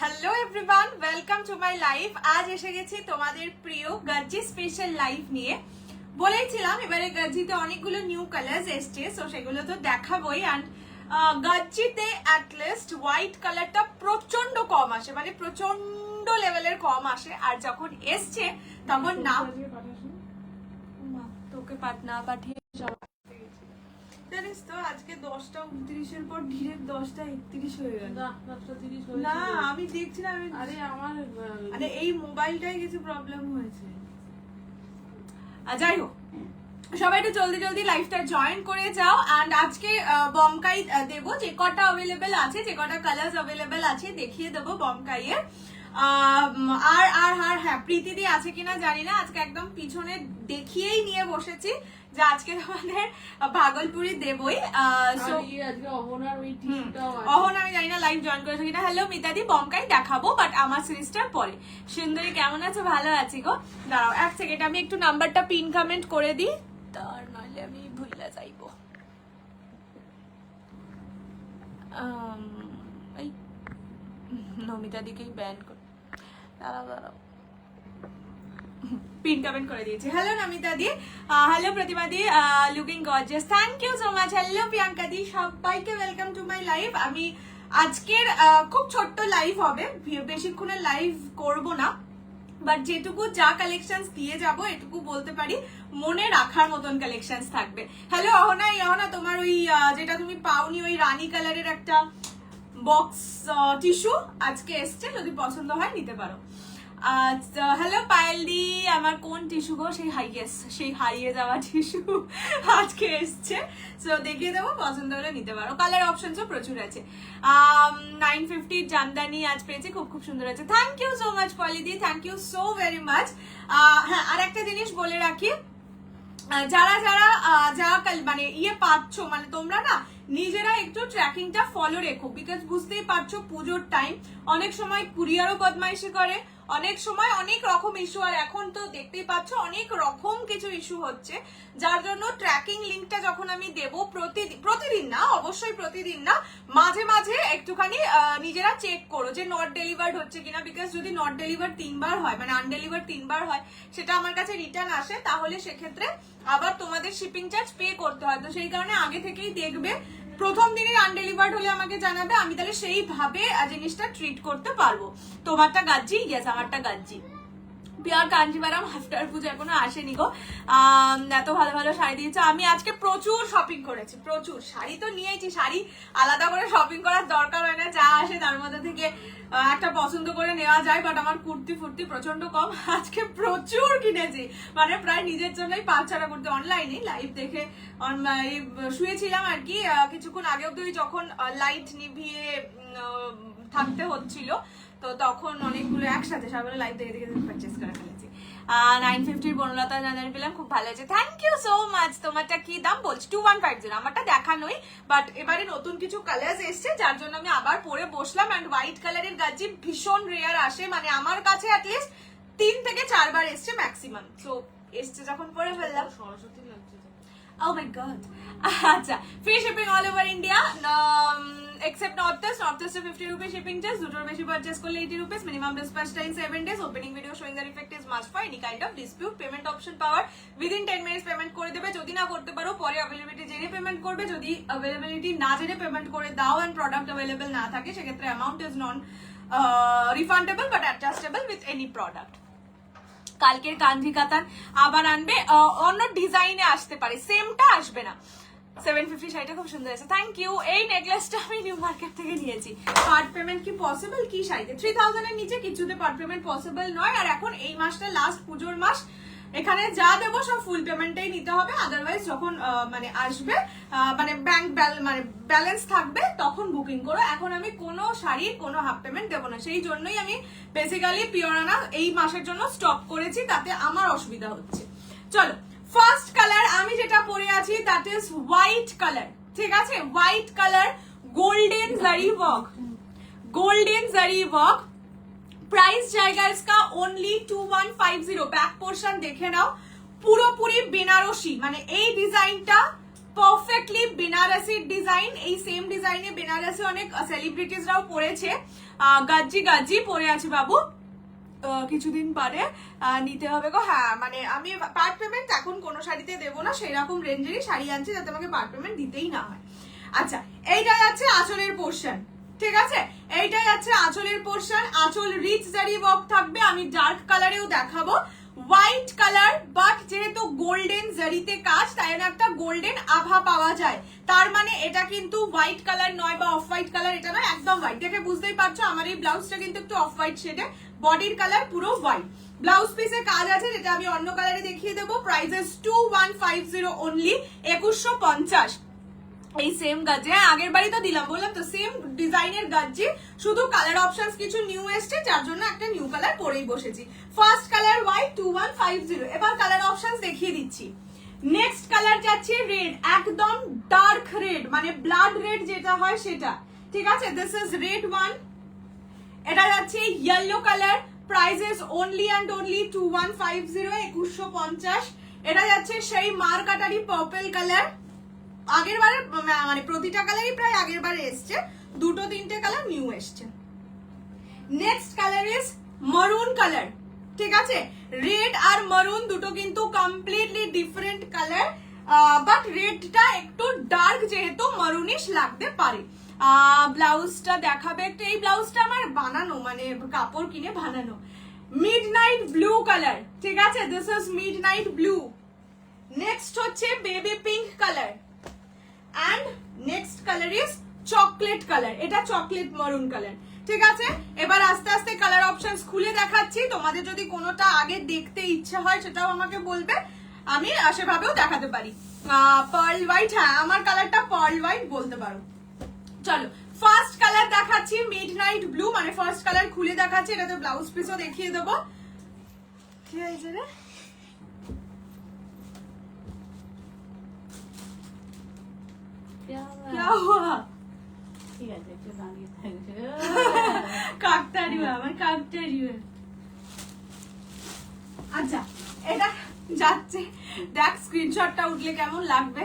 Hello everyone, welcome to my live. আজ এসে গেছি তোমাদের প্রিয় গাজ্জি স্পেশাল লাইভ নিয়ে। বলেইছিলাম এবারে গাজ্জিতে অনেকগুলো নিউ কালার্স এসছে, সো সেগুলো তো দেখাবোই। অ্যান্ড গাজ্জিতে অ্যাটলিস্ট হোয়াইট কালারটা প্রচন্ড কম আসে, মানে প্রচন্ড লেভেলের কম আসে। আর যখন এসছে তখন না তোকে না পাঠিয়ে জানিস তো আজকে 10টা 29-এর পর ডিরেক্ট 10টা 31 হয়ে গেল। না আমি দেখছিলাম, আরে এই মোবাইলটাই কিছু প্রবলেম হয়েছে। যাই হোক, সবাই একটু জলদি জলদি লাইভটা জয়েন করে যাও। অ্যান্ড আজকে বমকাই দেবো, যে কটা অ্যাভেলেবেল আছে, যে কটা কালার্স অ্যাভেলেবেল আছে দেখিয়ে দেবো বমকাইয়ের। আর আর আর হ্যাঁ, প্রীতিদি আছে কিনা জানি না, আজকে একদম পিছনে দেখিয়েই নিয়ে বসেছি যে আজকে তোমাদের ভাগলপুরি দেবই। অহন আমি জানি না লাইভ জয়েন করেছো কিনা। হ্যালো মিতাদি, বমকাই দেখাবো বাট আমার সিরিজটার পরে। সুন্দরী কেমন আছো? ভালো আছি গো। দাঁড়াও এক সেকেন্ড, আমি একটু নাম্বারটা পিন কমেন্ট করে দিই, তার নইলে আমি ভুলে যাইবো। এই নমিতা দিকেই ব্যান করে দাঁড়াও পিন কমেন্ট করে দিয়েছি। হ্যালো নমিতা দি, হ্যালো প্রতিমা দি, looking gorgeous, thank you so much. Hello Priyanka দি, সবাইকে ওয়েলকাম টু মাই লাইভ। আমি আজকের খুব ছোট্ট লাইভ হবে, বেশিক্ষণের লাইভ করব না, বাট যেটুকু যা কালেকশনস দিয়ে যাব এটুকু বলতে পারি মনে রাখার মতন কালেকশনস থাকবে। হ্যালো অহনা, অহনা তোমার ওই যেটা তুমি পাওনি ওই রানী কালারের একটা বক্স টিস্যু আজকে এসছে, যদি পছন্দ হয় নিতে পারো। হ্যালো পায়েলদি, আমার কোন টিস্যু গো? সেই হারিয়ে যাওয়া টিস্যু আজকে এসছে, সো দেখিয়ে দেবো, পছন্দ হলে নিতে পারো। কালার অপশনসও প্রচুর আছে। 950 জামদানি আজ পেয়েছি, খুব খুব সুন্দর আছে। থ্যাংক ইউ সো মাচ পলিদি, thank you so very much. হ্যাঁ, আর একটা জিনিস বলে রাখি, যারা যারা যা মানে পাচ্ছ, মানে তোমরা না নিজেরা একটু ট্র্যাকিংটা ফলো রেখো, বিকজ বুঝতেই পারছো পুজোর টাইম, অনেক সময় কুরিয়ারও বদমাইশি করে, অনেক সময় অনেক রকম ইস্যু, আর এখন তো দেখতেই পাচ্ছ অনেক রকম কিছু ইস্যু হচ্ছে, যার জন্য ট্র্যাকিং লিঙ্কটা যখন আমি দেবো প্রতিদিন না, অবশ্যই প্রতিদিন না, মাঝে মাঝে একটুখানি নিজেরা চেক করো যে নট ডেলিভার্ড হচ্ছে কিনা, বিকজ যদি নট ডেলিভার্ড 3বার হয়, মানে আনডেলিভার্ড 3বার হয়, সেটা আমার কাছে রিটার্ন আসে, তাহলে সেক্ষেত্রে আবার তোমাদের শিপিং চার্জ পে করতে হয়। তো সেই কারণে আগে থেকেই দেখবে, প্রথম দিনের আনডেলিভার্ড হলে আমাকে জানাবে, আমি তাহলে সেইভাবে জিনিসটা ট্রিট করতে পারবো। তোমারটা গাজ্জি? ইয়েস, আমারটা গাজ্জি। পিওর কাঞ্জিভারাম আফটার পুজো এখনো আসেনি গো। এত ভালো ভালো শাড়ি দিয়েছে। আমি আজকে প্রচুর শপিং করেছি, প্রচুর শাড়ি তো নিয়েছি, শাড়ি আলাদা করে শপিং করার দরকার হয় না, যা আসে তার মধ্যে থেকে একটা পছন্দ করে নেওয়া যায়। বাট আমার কুর্তি ফুর্তি প্রচন্ড কম, আজকে প্রচুর কিনেছি, মানে প্রায় নিজের জন্যই 5-6টা কুর্তি অনলাইনে লাইভ দেখে শুয়েছিলাম আর কি। কিছুক্ষণ আগে অব্দি যখন লাইট নিভিয়ে থাকতে হচ্ছিল, তো তখন অনেকগুলো একসাথে সবাই লাইভ দেখে দেখে পারচেস করে ফেলেছি। 950 বনলতা জানার পেলাম, খুব ভালো আছে, থ্যাংক ইউ সো মাচ। তোমারটা কি দাম বলছি? 2150। আমারটা দেখানোই, বাট এবারে নতুন কিছু কালার্স এসছে, যার জন্য আমি আবার পরে বসলাম। অ্যান্ড হোয়াইট কালারের গাজ্জি ভীষণ রেয়ার আসে, মানে আমার কাছে অ্যাটলিস্ট 3 থেকে 4 বার এসছে ম্যাক্সিমাম। সো এসছে যখন পরে ফেললাম। সরস্বতী লাগছে। Oh my god. আচ্ছা, free shipping all over India, except Northeast 50 rupees shipping charge, দুটোর বেশি পারচেজ করলে 80 rupees, minimum dispatch time 7 days, opening video showing the effect is must for any kind of dispute, payment option power within 10 minutes payment করে দেবে, যদি না করতে পারো পরে অ্যাভেলেবিলিটি জেনে পেমেন্ট করবে, যদি অ্যাভেলেবিলিটি না জেনে পেমেন্ট করে দাও এন্ড প্রোডাক্ট অ্যাভেলেবল না থাকে, সেক্ষেত্রে amount is non refundable but adjustable with any product. কালকের কাঞ্জি কাতান আবার আনবে, অন্য ডিজাইনে আসতে পারে, সেমটা আসবে না। 750 শাড়িটা খুব সুন্দর আছে, থ্যাংক ইউ। এই নেকলেসটা আমি নিউ মার্কেট থেকে নিয়েছি। পার্ট পেমেন্ট কি পসিবল? কি শাড়িতে 3000 এর নিচে কিছুতে পার্ট পেমেন্ট পসিবল নয়। আর এখন এই মাসটা লাস্ট পুজোর মাস, এখানে যা দেবো সব ফুল পেমেন্টটাই নিতে হবে, আদারওয়াইজ যখন মানে আসবে, মানে ব্যাংক মানে ব্যালেন্স থাকবে তখন বুকিং করো। এখন আমি কোনো শাড়ির কোনো হাফ পেমেন্ট দেবো না, সেই জন্যই আমি বেসিক্যালি পিওরানা এই মাসের জন্য স্টপ করেছি, তাতে আমার অসুবিধা হচ্ছে। চলো, ফার্স্ট কালার আমি যেটা পরে আছি দ্যাট ইজ হোয়াইট কালার, ঠিক আছে? হোয়াইট কালার, গোল্ডেন জারি ওয়ার্ক, গোল্ডেন জারি ওয়ার্ক। প্রাইস জায়গা इसका ओनली 2150। ব্যাক পোর্শন দেখে নাও, পুরোপুরি বেনারসি, মানে এই ডিজাইনটা পারফেক্টলি বেনারসি ডিজাইন। এই সেম ডিজাইনে বেনারসি অনেক সেলিব্রিটিসরাও পরেছে। গাজ্জি গাজ্জি পরে আছে বাবু, কিছুদিন পরে নিতে হবে গো। হ্যাঁ মানে আমি পার্ট পেমেন্ট এখন কোনো শাড়িতে দেবো না, সেই রকম রেঞ্জেরই শাড়ি আনছি যাতে আমাকে পার্ট পেমেন্ট দিতেই না হয়। আচ্ছা, এইটা যাচ্ছে আঁচলের পোর্শন, ঠিক আছে, এইটা যাচ্ছে আঁচলের পোর্শন। আঁচল রিচ জারি ওয়ার্ক থাকবে, আমি ডার্ক কালারেও দেখাবো। হোয়াইট কালার, বাট যেহেতু গোল্ডেন জারিতে কাজ তাই একটা গোল্ডেন আভা পাওয়া যায়। তার মানে এটা কিন্তু হোয়াইট কালার নয় বা অফ হোয়াইট কালার, এটা নয়, একদম হোয়াইট। দেখে বুঝতেই পারছো আমার এই ব্লাউজটা কিন্তু একটু অফ হোয়াইট শেডে, বডির কালার পুরো হোয়াইট। ব্লাউজ পিসে কাজ আছে যেটা আমি অন্য কালারে দেখিয়ে দেবো। Prices 2150 only, 2150। এই সেম গাজ্জি, হ্যাঁ আগের বারই তো দিলাম, বললাম তো সেম ডিজাইনের গাজ্জি, শুধু কালার অপশনস কিছু নিউ এসছে যার জন্য একটা নিউ কালার পরেই বসেছি। First colour white 2150। এবার কালার অপশনস দেখিয়ে দিচ্ছি। নেক্সট কালার যাচ্ছে রেড, একদম ডার্ক রেড, মানে ব্লাড রেড যেটা হয় সেটা, ঠিক আছে। This is red one. এটা যাচ্ছে yellow colour, prices only and only 2150, 2150। এটা যাচ্ছে সেই মার্কাটারি পার্পল কালার, আগের বারে মানে প্রতিটা কালারই প্রায় আগের বারে এসছে, দুটো তিনটে কালার নিউ এসছে। নেক্সট কালার ইজ মারুন কালার, ঠিক আছে। রেড আর মারুন দুটো কিন্তু কমপ্লিটলি ডিফারেন্ট কালার, বাট রেডটা একটু ডার্ক যেহেতু মারুনিশ লাগতে পারে। ব্লাউজটা দেখাবে একটু, এই ব্লাউজটা আমার বানানো, মানে কাপড় কিনে বানানো। মিডনাইট ব্লু কালার, ঠিক আছে, this is midnight blue. Next হচ্ছে baby pink colour, and next color is chocolate color, এটা চকলেট মারুন কালার, ঠিক আছে। এবার আস্তে আস্তে কালার অপশনস খুলে দেখাচ্ছি, তোমাদের যদি কোনোটা আগে দেখতে ইচ্ছা হয় সেটাও আমাকে বলবে, আমি সেভাবেও দেখাতে পারি। পার্ল হোয়াইট, হ্যাঁ আমার কালারটা পার্ল হোয়াইট বলতে পারো। চলো ফার্স্ট কালার দেখাচ্ছি মিডনাইট ব্লু, মানে ফার্স্ট কালার খুলে দেখাচ্ছি, এটাতে ব্লাউজ পিসও দেখিয়ে দেবো। কি হয়েছে রে? क्या हुआ? কাকতারি আমার কাকতারি। আচ্ছা এটা যাচ্ছে, দেখ স্ক্রিনশটটা উঠলে কেমন লাগবে,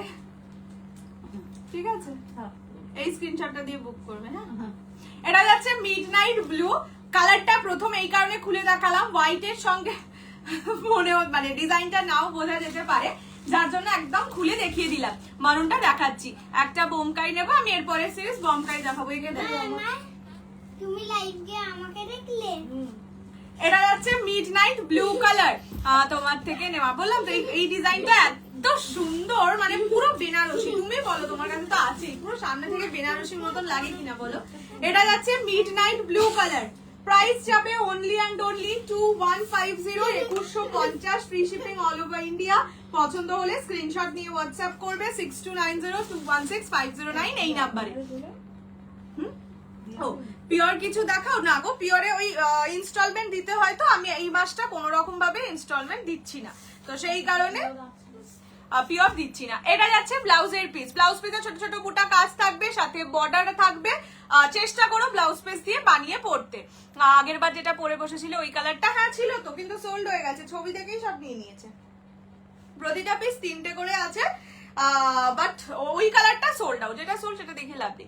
ঠিক আছে, এই স্ক্রিনশটটা দিয়ে বুক করবে। হ্যাঁ এটা যাচ্ছে মিডনাইট ব্লু কালারটা, প্রথম এই কারণে খুলে দেখালাম, হোয়াইটের সঙ্গে মনে মানে ডিজাইনটা নাও বোঝা যেতে পারে, যার জন্য একদম খুলে দেখিয়ে দিলাম। মারুনটা দেখাচ্ছি, একটা বোমকাই নেবো আমি, এরপরে সিরিজ বোমকাই দেখাবো। তুমি লাইভে আমাকে দেখলে? এটা যাচ্ছে মিডনাইট ব্লু কালার, তোমার থেকে নেওয়া, বললাম তো এই ডিজাইনটা এত সুন্দর, মানে পুরো বেনারসি। তুমি বলো তোমার কাছে তো আছে, পুরো সামনে থেকে বেনারসির মতন লাগে কিনা বলো। এটা যাচ্ছে মিডনাইট ব্লু কালার, প্রাইস যাবে only and only 2150, 2150, free shipping all over India. পছন্দ হলে স্ক্রিনশট নিয়ে হোয়াটসঅ্যাপ করবে 6290216509 এই নাম্বারে। ও পিওর কিছু দেখাও না গো, পিওরে ওই ইনস্টলমেন্ট দিতে হয়, তো আমি এই মাসটা কোনো রকম ভাবে ইনস্টলমেন্ট দিচ্ছি না, তো সেই কারণে পিওর দিচ্ছি না। এটা যাচ্ছে ব্লাউজের পিস, ব্লাউজ পিসে ছোট ছোট বুটা কাজ থাকবে, সাথে বর্ডার থাকবে। চেষ্টা করো ব্লাউজ পিস দিয়ে বানিয়ে পড়তে। আগের বার যেটা পরে বসেছিল ওই কালারটা, হ্যাঁ ছিল তো, কিন্তু সোল্ড হয়ে গেছে, ছবি দেখেই সব নিয়ে নিয়েছে। প্রতিটা পিস তিনটে করে আছে, বাট ওই কালারটা সোল্ড আউট, যেটা সোল্ড সেটা দেখে লাভ নেই।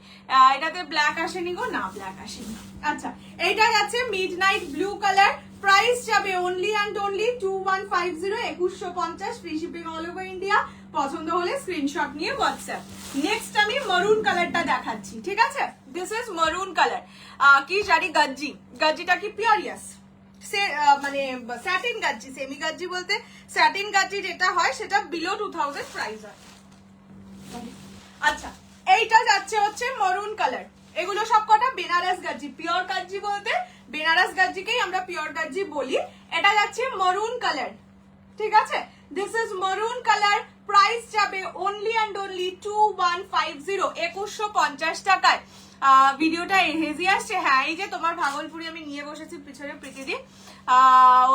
এটাতে ব্ল্যাক আসেনি গো, না ব্ল্যাক আসেনি। আচ্ছা এইটা যাচ্ছে মিডনাইট ব্লু কালার, প্রাইস যাবে only and only 2150, 2150, free shipping all over India. পছন্দ হলে স্ক্রিনশট নিয়ে হোয়াটসঅ্যাপ। নেক্সট আমি মারুন কালারটা দেখাচ্ছি, ঠিক আছে, দিস ইজ মারুন কালার। কি শাড়ি? গাজ্জি, গাজ্জিটা কি পিওর? ইয়েস, মানে স্যাটিন গাজ্জি, সেমি গাজ্জি বলতে স্যাটিন গাজ্জি যেটা হয় সেটা বিলো 2000 প্রাইস হয়। আচ্ছা এইটা যাচ্ছে হচ্ছে মারুন কালার, এগুলো সব কটা বেনারস গাজ্জি, পিওর গাজ্জি বলতে বেনারস গাজ্জিকেই আমরা পিওর গাজ্জি বলি। এটা যাচ্ছে মারুন কালার, ঠিক আছে, দিস ইজ মারুন কালার, প্রাইস যাবে অনলি অ্যান্ড অনলি 2150, 2150 টাকায়। ভিডিওটা হেজি আসছে, হ্যাঁ এই যে তোমার ভাগলপুরি আমি নিয়ে বসেছি পিছনে প্রীতিদি,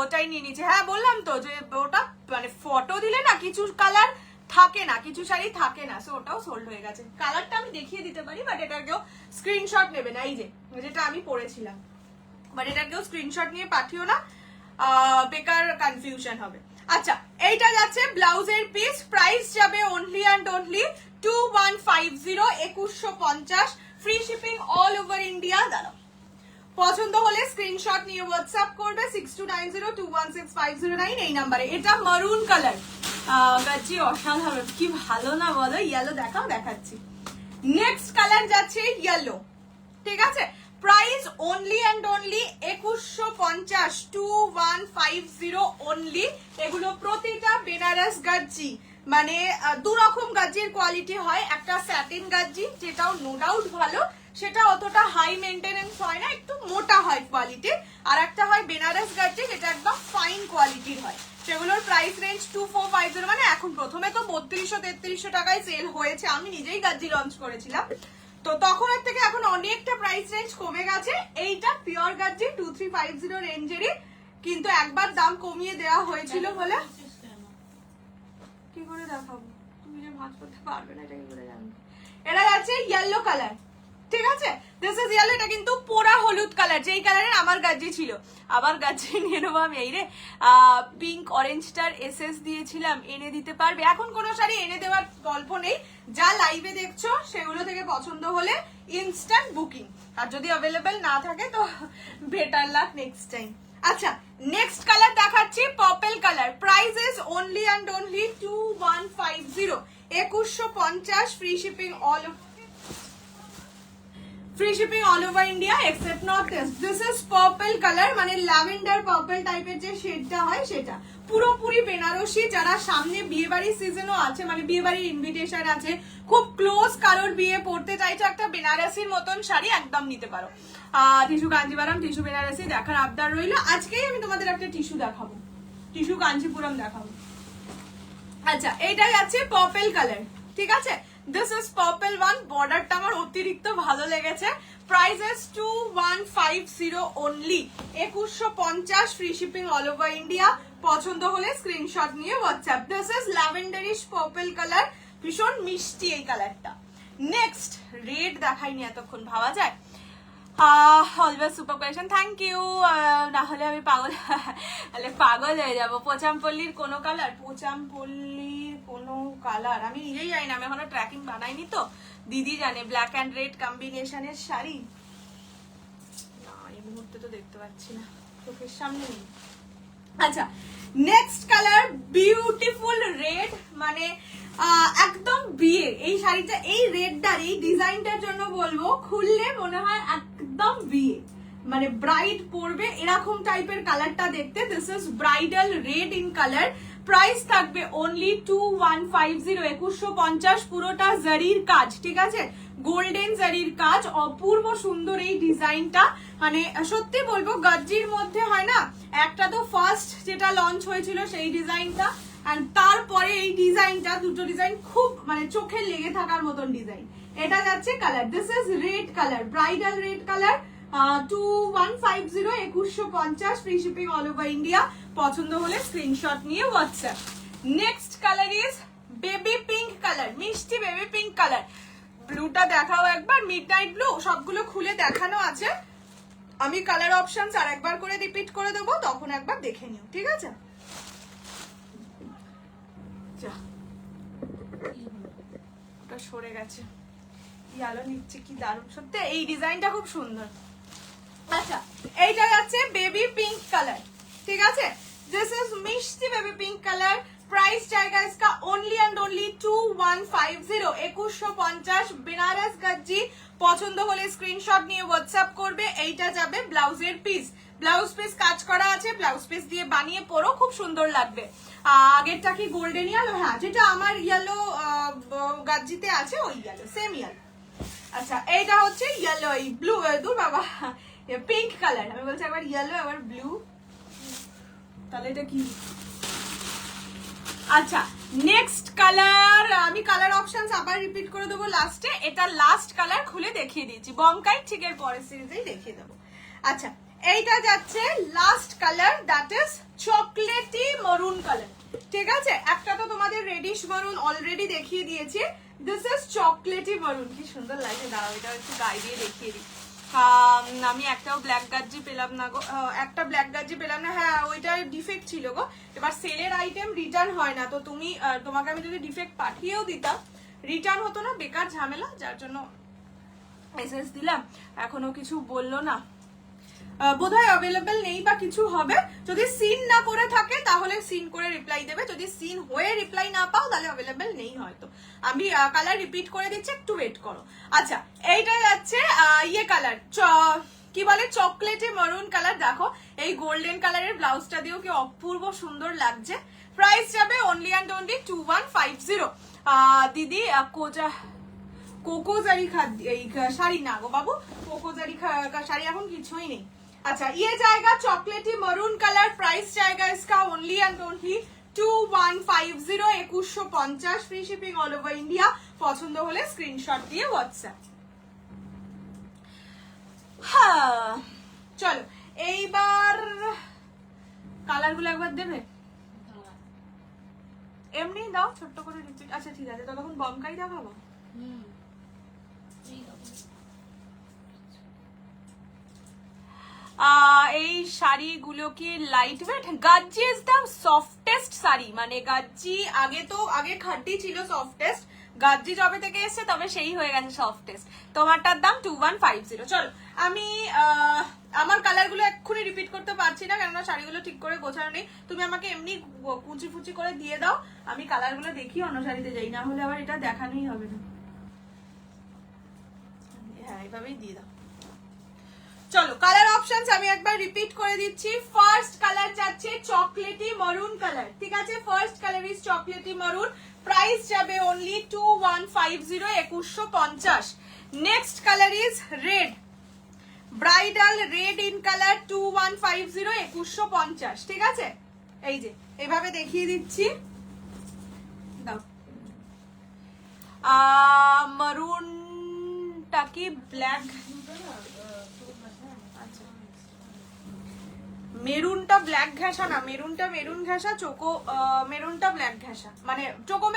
ওটাই নিয়ে নিচ্ছে। হ্যাঁ বললাম তো যে ওটা মানে ফটো দিলে না কিছু কালার থাকে না, কিছু শাড়ি থাকে না, সো ওটাও সোল্ড হয়ে গেছে। কালারটা আমি দেখিয়ে দিতে পারি, বাট এটা কেউ স্ক্রিনশট নেবে না, এই যে যেটা আমি পরেছিলাম, বাট এটা কেউ স্ক্রিনশট নিয়ে পাঠিও না, বেকার কনফিউশন হবে। আচ্ছা এইটা যাচ্ছে ব্লাউজের পিস, প্রাইস যাবে only and only 2150, 2150, free shipping all over India. দাঁড়াও, পছন্দ হলে স্ক্রিনশট নিয়ে হোয়াটসঅ্যাপ করবে 6290216509 এই নাম্বারে। এটা মারুন কালার, গাছি অসাধারণ, কি ভালো না বলো? ইয়েলো দেখাও, দেখাচ্ছি। নেক্সট কালার যাচ্ছে ইয়েলো, ঠিক আছে? Price only and only 2150, 2150 only. এগুলো প্রতিটা বেনারস গাজ্জি, মানে দু রকম গাজ্জির কোয়ালিটি হয়। একটা স্যাটিন গাজ্জি, যেটাও নো ডাউট ভালো, সেটা অতটা হাই মেনটেনেন্স হয় না, একটু মোটা হয় কোয়ালিটি। আর একটা হয় বেনারস গাজ্জি, যেটা একদম ফাইন কোয়ালিটির হয়। সেগুলোর প্রাইস রেঞ্জ 2450, মানে এখন প্রথমে তো 3200-3300 টাকায় সেল হয়েছে, আমি নিজেই গাজ্জি লঞ্চ করেছিলাম, তো তখন এর থেকে এখন অনেকটা প্রাইস রেঞ্জ কমে গেছে। এইটা পিওর গাজ্জি 2350 রেঞ্জেরই, কিন্তু একবার দাম কমিয়ে দেওয়া হয়েছিল বলে। কি করে দেখাবো, তুমি যে ভাঁজ করতে পারবে না, এটা কি করে জানবে? এটা যাচ্ছে ইয়েলো কালার, ঠিক আছে? This is yellow. এটা কিন্তু পোড়া হলুদ কালার, যেই কালারের আমার গাজ্জি ছিল। আবার গাজ্জি নিয়ে নেবো আমি। এই রে পিঙ্ক অরেঞ্জটার এসএস দিয়েছিলাম, এনে দিতে পারবে? এখন কোনো শাড়ি এনে দেওয়ার গল্প নেই, যা লাইভে দেখছো সেগুলো থেকে পছন্দ হলে ইনস্ট্যান্ট বুকিং, আর যদি অ্যাভেলেবেল না থাকে তো বেটার লাক নেক্সট টাইম। আচ্ছা নেক্সট কালার দেখাচ্ছি purple colour, price is only and only 2150, 2150, free shipping all over India except North east. This is purple colour, মানে ল্যাভেন্ডার পার্পল টাইপের যে শেডটা হয় সেটা। পুরোপুরি বেনারসি, যারা সামনে বিয়ে বাড়ির সিজনও আছে, মানে বিয়ে বাড়ির ইনভিটেশন আছে, খুব ক্লোজ কারোর বিয়ে পড়তে চাইছো একটা বেনারসির মতন শাড়ি, একদম নিতে পারো। টিস্যু কাঞ্জিভারাম, টিস্যু বেনারসি দেখার আবদার রইলো। আজকেই আমি তোমাদের একটা টিস্যু দেখাবো, টিস্যু কাঞ্জিপুরম দেখাবো। আচ্ছা এইটাই আছে পার্পল কালার, ঠিক আছে? দিস ইজ পার্পল ওয়ান, বর্ডারটা আমার অতিরিক্ত ভালো লেগেছে। Price is 2150 only, 2150, free shipping all over India. পছন্দ হলে স্ক্রিনশট নিয়ে WhatsApp. This is lavenderish purple colour, ভীষণ মিষ্টি এই কালারটা। নেক্সট রেড দেখাইনি এতক্ষণ, ভাবা যায়? Always super question, thank you. না হলে আমি পাগল হয়ে যাবো। পোচামপল্লির কোনো কালার, পোচামপল্লির কোনো কালার আমি নিজেই জানি না, আমি এখনো ট্র্যাকিং বানাইনি, তো দিদি জানে। ব্ল্যাক অ্যান্ড রেড কম্বিনেশনের শাড়ি, না এই মুহূর্তে তো দেখতে পাচ্ছি না, চোখের সামনে নেই। আচ্ছা নেক্সট কালার বিউটিফুল রেড, মানে একদম বিয়ে। এই শাড়িটা, এই রেডটার, এই ডিজাইনটার জন্য বলবো, খুললে মনে হয় একদম বিয়ে, মানে ব্রাইড পরবে এরকম টাইপের কালারটা দেখতে। This is bridal red in colour. Price থাকবে অনলি 2150, 2150, পুরোটা জারির কাজ, ঠিক আছে? গোল্ডেন জারির কাজ, অপূর্ব সুন্দর এই ডিজাইনটা। মানে সত্যি বলবো, গাজ্জির মধ্যে হয় না, একটা তো ফার্স্ট যেটা লঞ্চ হয়েছিল সেই ডিজাইনটা, আর তারপরে এই ডিজাইনটা, দুটো ডিজাইন খুব মানে চোখে লেগে থাকার মতন ডিজাইন। এটা যাচ্ছে colour, this is red colour, bridal red colour, 2150, 2150, free shipping all over India. পছন্দ হলে স্ক্রিনশট নিয়ে WhatsApp. Next colour is baby pink colour, মিষ্টি বেবি পিঙ্ক কালার। ব্লুটা দেখাও একবার, মিডনাইট ব্লু, সবগুলো খুলে দেখানো আছে। আমি কালার অপশনস আর একবার করে রিপিট করে দেবো, তখন একবার দেখে নিও, ঠিক আছে? ওটা সরে গেছে, আলো নিচ্ছে, কি দারুণ সত্যি, এই ডিজাইনটা খুব সুন্দর। আচ্ছা এইটা যাচ্ছে বেবি পিঙ্ক কালার, ঠিক আছে? দিস ইজ মিষ্টি বেবি পিঙ্ক কালার। প্রাইস জায়গা इसका ओनली एंड ओनली 2150, 2150, বেনারস গাজ্জি। পছন্দ হলে স্ক্রিনশট নিয়ে হোয়াটসঅ্যাপ করবে। এইটা যাবে ব্লাউজের পিস, ব্লাউজ পিস কাজ করা আছে, ব্লাউজ পিস দিয়ে বানিয়ে পরো, খুব সুন্দর লাগবে। আগেরটা কি গোল্ডেন ইয়েলো? হ্যাঁ, যেটা আমার ইয়েলো গাজ্জিতে আছে ওই ইয়েলো, সেম ইয়েলো। আচ্ছা এইটা হচ্ছে ইয়েলো, এই ব্লু, দূর বাবা, পিঙ্ক কালার। আমি বলছি একবার ইয়েলো আবার ব্লু, তাহলে এটা কি? আচ্ছা নেক্সট কালার, আমি কালার অপশনস আবার রিপিট করে দেবো লাস্টে। এটা লাস্ট কালার, খুলে দেখিয়ে দিয়েছি, বমকাই ঠিক এর পরের সিরিজেই দেখিয়ে দেবো। আচ্ছা এইটা যাচ্ছে last colour, that is chocolatey maroon colour, ঠিক আছে? একটা তো তোমাদের রেডিশ মরুন অলরেডি দেখিয়ে দিয়েছি, দিস ইজ চকলেটি মরুন। কি সুন্দর লাগে, দাঁড়াও এটা একটু গায়ে দিয়ে দেখিয়ে দিই। আমি একটাও ব্ল্যাক গাজ্জি পেলাম না গো, একটা ব্ল্যাক গাজ্জি পেলাম না। হ্যাঁ ওইটার ডিফেক্ট ছিল গো। এবার সেলের আইটেম রিটার্ন হয় না, তো তোমাকে আমি যদি ডিফেক্ট পাঠিয়েও দিতাম রিটার্ন হতো না, বেকার ঝামেলা, যার জন্য মেসেজ দিলাম। এখনো কিছু বললো না, বোধহয় অ্যাভেলেবেল নেই বা কিছু হবে। যদি সিন না করে থাকে তাহলে সিন করে রিপ্লাই দেবে, যদি সিন হয়ে রিপ্লাই না পাও তাহলে অ্যাভেলেবেল নেই হয়তো। আমি কালার রিপিট করে দিচ্ছি, একটু ওয়েট করো। আচ্ছা এইটা যাচ্ছে ইয়ে কালার, কি বলে চকলেটে মারুন কালার। দেখো এই গোল্ডেন কালারের ব্লাউজটা দিয়েও কি অপূর্ব সুন্দর লাগছে। প্রাইস যাবে অনলি অ্যান্ড অনলি 2150। দিদি কোকোজারি এই শাড়ি না গো বাবু, কোকোজারি শাড়ি এখন কিছুই নেই। अच्छा ये जाएगा चॉकलेटी मरून कलर, प्राइस जाएगा इसका only and only 2150, 2150, free shipping all over India. পছন্দ হলে স্ক্রিনশট দিয়ে হোয়াটসঅ্যাপ। হ্যাঁ চলো এইবার কালারগুলো একবার দেবে, এমনি দাও ছোট্ট করে রিপিট। আচ্ছা ঠিক আছে, তখন বমকাই দেখাবো। এই শাড়িগুলো কি light weight? Gajji is the softest sari, মানে গাজ্জি আগে খাঁটি ছিল সফটেস্ট, গাজ্জি যবে থেকে এসছে তবে সেই হয়ে গেছে সফটেস্ট। তোমারটার দাম 2150। চলো আমি আমার কালারগুলো এক্ষুনি রিপিট করতে পারছি না, কেননা শাড়িগুলো ঠিক করে গোছানো নেই। তুমি আমাকে এমনি কুচি ফুচি করে দিয়ে দাও, আমি কালারগুলো দেখি, অন্য শাড়িতে যাই, না হলে আবার এটা দেখানোই হবে না। হ্যাঁ এইভাবেই দিয়ে দাও। চলো কালার অপশনস আমি একবার রিপিট করে দিচ্ছি। ফার্স্ট কালার যাচ্ছে চকলেটি মারুন কালার, ঠিক আছে? ফার্স্ট কালার ইজ চকলেটি মারুন, প্রাইস যাবে only 2150, 2150। Next colour is red, bridal red in colour 2150, 2150, ঠিক আছে? এই যে এইভাবে দেখিয়ে দিচ্ছি, দাও। মারুনটা কি ব্ল্যাক, মেরুনটা ব্ল্যাক ঘেঁষা না, মেরুনটা মেরুন ঘেঁষা, মেরুনটা ব্ল্যাক ঘেঁষা, মানে চোকো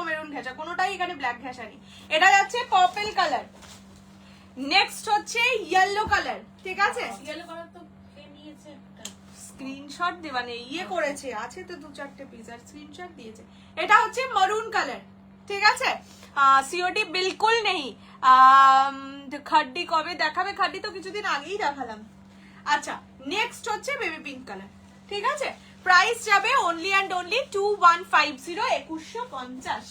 মেরুন ঘেঁষা, কোনোটাই এখানে ব্ল্যাক ঘেঁষা নেই। এটা যাচ্ছে পার্পল কালার। নেক্সট হচ্ছে ইয়েলো কালার, ঠিক আছে? ইয়েলো কালার তো কে নিয়েছে, একটা স্ক্রিনশট দেবা নেই, ইয়ে করেছে, আছে তো 2-4টে পিস আর স্ক্রিনশট দিয়েছে। এটা হচ্ছে মারুন কালার, ঠিক আছে? সিওডি বিলকুল নেই। খাড্ডি কবে দেখাবে? খাড্ডি তো কিছুদিন আগেই দেখালাম। আচ্ছা নেক্সট হচ্ছে বেবি পিঙ্ক কালার, ঠিক আছে? প্রাইস যাবে অনলি অ্যান্ড অনলি 2150, 2150।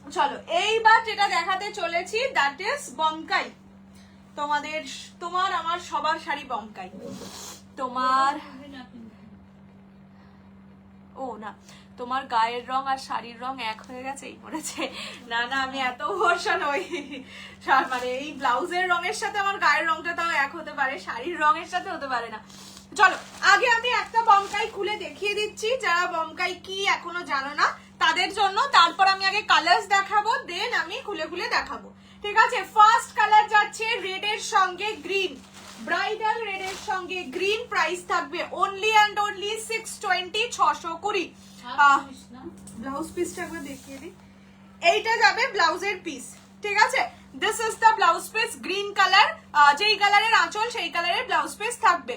চলো এইবার যেটা দেখাতে চলেছি দ্যাট ইজ বমকাই। তোমার আমার সবার শাড়ি বমকাই। তোমার ও না, তোমার গায়ের রং আর শাড়ির রং এক হয়ে গেছে, এই পড়েছে। না না আমি এত ভরসা নই, মানে এই ব্লাউজের রঙের সাথে আমার গায়ের রংটা তাও এক হতে পারে, শাড়ির রঙের সাথে হতে পারে না। চলো আগে আমি একটা বমকাই খুলে দেখিয়ে দিচ্ছি, যারা বমকাই কি এখনো জানো না তাদের জন্য। তারপর আমি আগে কালার্স দেখাবো, দেন আমি খুলে খুলে দেখাবো, ঠিক আছে? ফার্স্ট কালার যাচ্ছে রেড এর সঙ্গে গ্রিন, ব্রাইডাল রেড এর সঙ্গে গ্রিন, প্রাইস থাকবে অনলি অ্যান্ড অনলি 620, 620। ব্লাউজ পিসটা একবার দেখিয়ে দিই, এইটা যাবে ব্লাউজের পিস, ঠিক আছে? This is the blouse piece, green colour, যেই কালারের আঁচল সেই কালারের ব্লাউজ পিস থাকবে।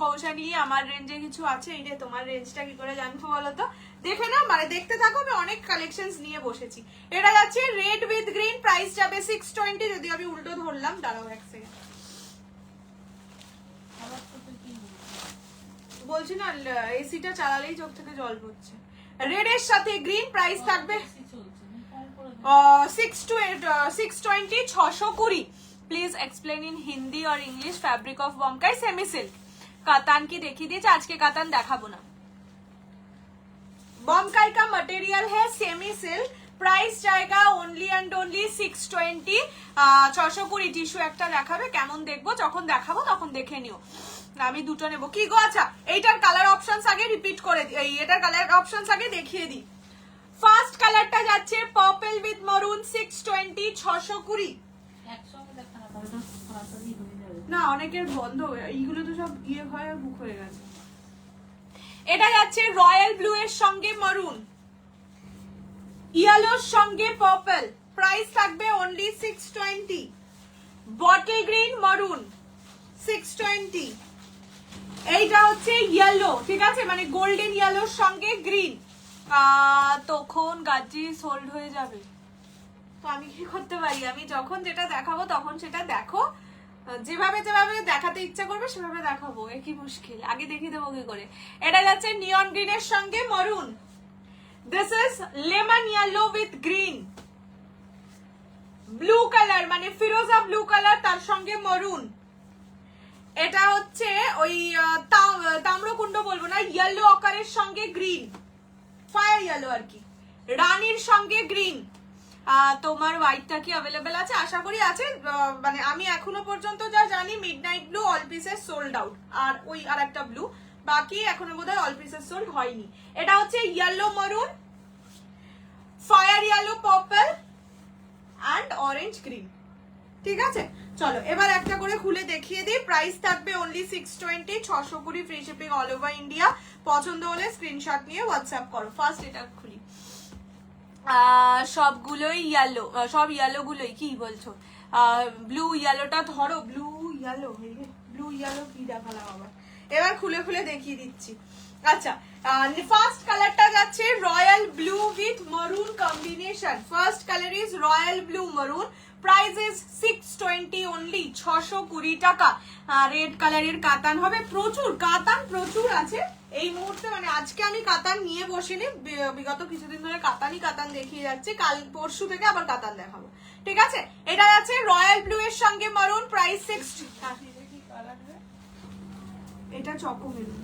কৌশানি আমার রেঞ্জে কিছু আছে, এই রে তোমার রেঞ্জটা কি করে জানবো বলো তো? দেখে না, মানে দেখতে থাকো, আমি অনেক কালেকশনস নিয়ে বসেছি। এটা যাচ্ছে রেড উইথ গ্রিন, প্রাইস যাবে 620। যদি আমি উল্টো ধরলাম, দাঁড়াও এক সেকেন্ড, বলছি না এসিটা চালালেই চোখ থেকে জল পড়ছে। রেড এর সাথে গ্রিন, প্রাইস থাকবে 620, 620। প্লিজ এক্সপ্লেন ইন হিন্দি और English fabric of Bomkai semi silk. Katan की देखी दीजिए, आज के कातान देखाबो ना। बॉम्बकाई का मटेरियल है सेमी सिल्क, प्राइस जाएगा ओनली एंड ओनली 620, 620। টিস্যু একটা দেখাবে, কেমন দেখবো যখন দেখাবো তখন দেখে নিও, আমি দুটো নেবো। কি গো আচ্ছা এইটার কালার অপশনস আগে রিপিট করে দিই, এটার কালার অপশনস আগে দেখিয়ে দিই। ফার্স্ট কালারটা যাচ্ছে পার্পল উইথ মারুন, 620, 620। একসঙ্গে দেখানো তাহলে সরাসরি হয়ে যাবে না, অনেকের বন্ধ, এইগুলো তো সব ইয়ে হয়ে বুক হয়ে গেছে। এটা যাচ্ছে রয়্যাল ব্লু এর সঙ্গে মারুন, ইয়েলোর সঙ্গে পার্পল, প্রাইস থাকবে অনলি 620। বটল গ্রিন মারুন 620। এইটা হচ্ছে ইয়েলো, ঠিক আছে, মানে গোল্ডেন ইয়েলোর সঙ্গে গ্রিন। তখন গাজি সোল্ড হয়ে যাবে, তো আমি কি করতে পারি? আমি যখন যেটা দেখাবো তখন সেটা দেখো, যেভাবে যেভাবে দেখাতে ইচ্ছা করবে সেভাবে দেখাবো, এ কি মুশকিল? আগে দেখিয়ে দেবো কি করে। এটা যাচ্ছে নিয়ন গ্রিনের সঙ্গে মারুন। This is lemon yellow with green. Blue colour মানে ফিরোজা ব্লু কালার, তার সঙ্গে মারুন। এটা হচ্ছে ওই তাম্রকুণ্ড বলবো না, ইয়েলো অকারের সঙ্গে গ্রিন, ফায়ার ইয়েলো আর কি, রানীর সঙ্গে গ্রিন। তোমার হোয়াইটটা কি অ্যাভেলেবেল আছে? আশা করি আছে। মানে আমি এখনো পর্যন্ত যা জানি midnight blue all pieces sold out, আর ওই আর একটা ব্লু বাকি এখনো বোধহয় অল পিসেস সোল্ড হয়নি। এটা হচ্ছে ইয়েলো মারুন, fire yellow purple and orange green, ঠিক আছে। চলো এবার একটা করে খুলে দেখিয়ে দিই। প্রাইস থাকবে only 620, 620 free shipping all over India. পছন্দ হলে স্ক্রিনশট নিয়ে হোয়াটসঅ্যাপ করো। ফার্স্ট এটা খুলি, সবগুলোই ইয়েলো, সব ইয়েলো গুলোই, কি বলছো? ব্লু ইয়েলোটা ধরো, ব্লু ইয়েলো কি দেখালাম আবার, এবার খুলে খুলে দেখিয়ে দিচ্ছি। আচ্ছা, ফার্স্ট কালারটা যাচ্ছে রয়্যাল ব্লু উইথ মারুন combination. First colour is royal blue মারুন, প্রাইস ইজ 620 অনলি, 620 টাকা। রেড কালারের কাতান হবে, প্রচুর কাতান প্রচুর আছে এই মুহূর্তে, মানে আজকে আমি কাতান নিয়ে বসিনি, বিগত কিছুদিন ধরে কাতান দেখিয়ে যাচ্ছে, কাল পরশু থেকে আবার কাতান দেখাবো, ঠিক আছে। এটা আছে রয়্যাল ব্লু এর সঙ্গে মারুন, প্রাইস 60। এটা চকো মেরুন,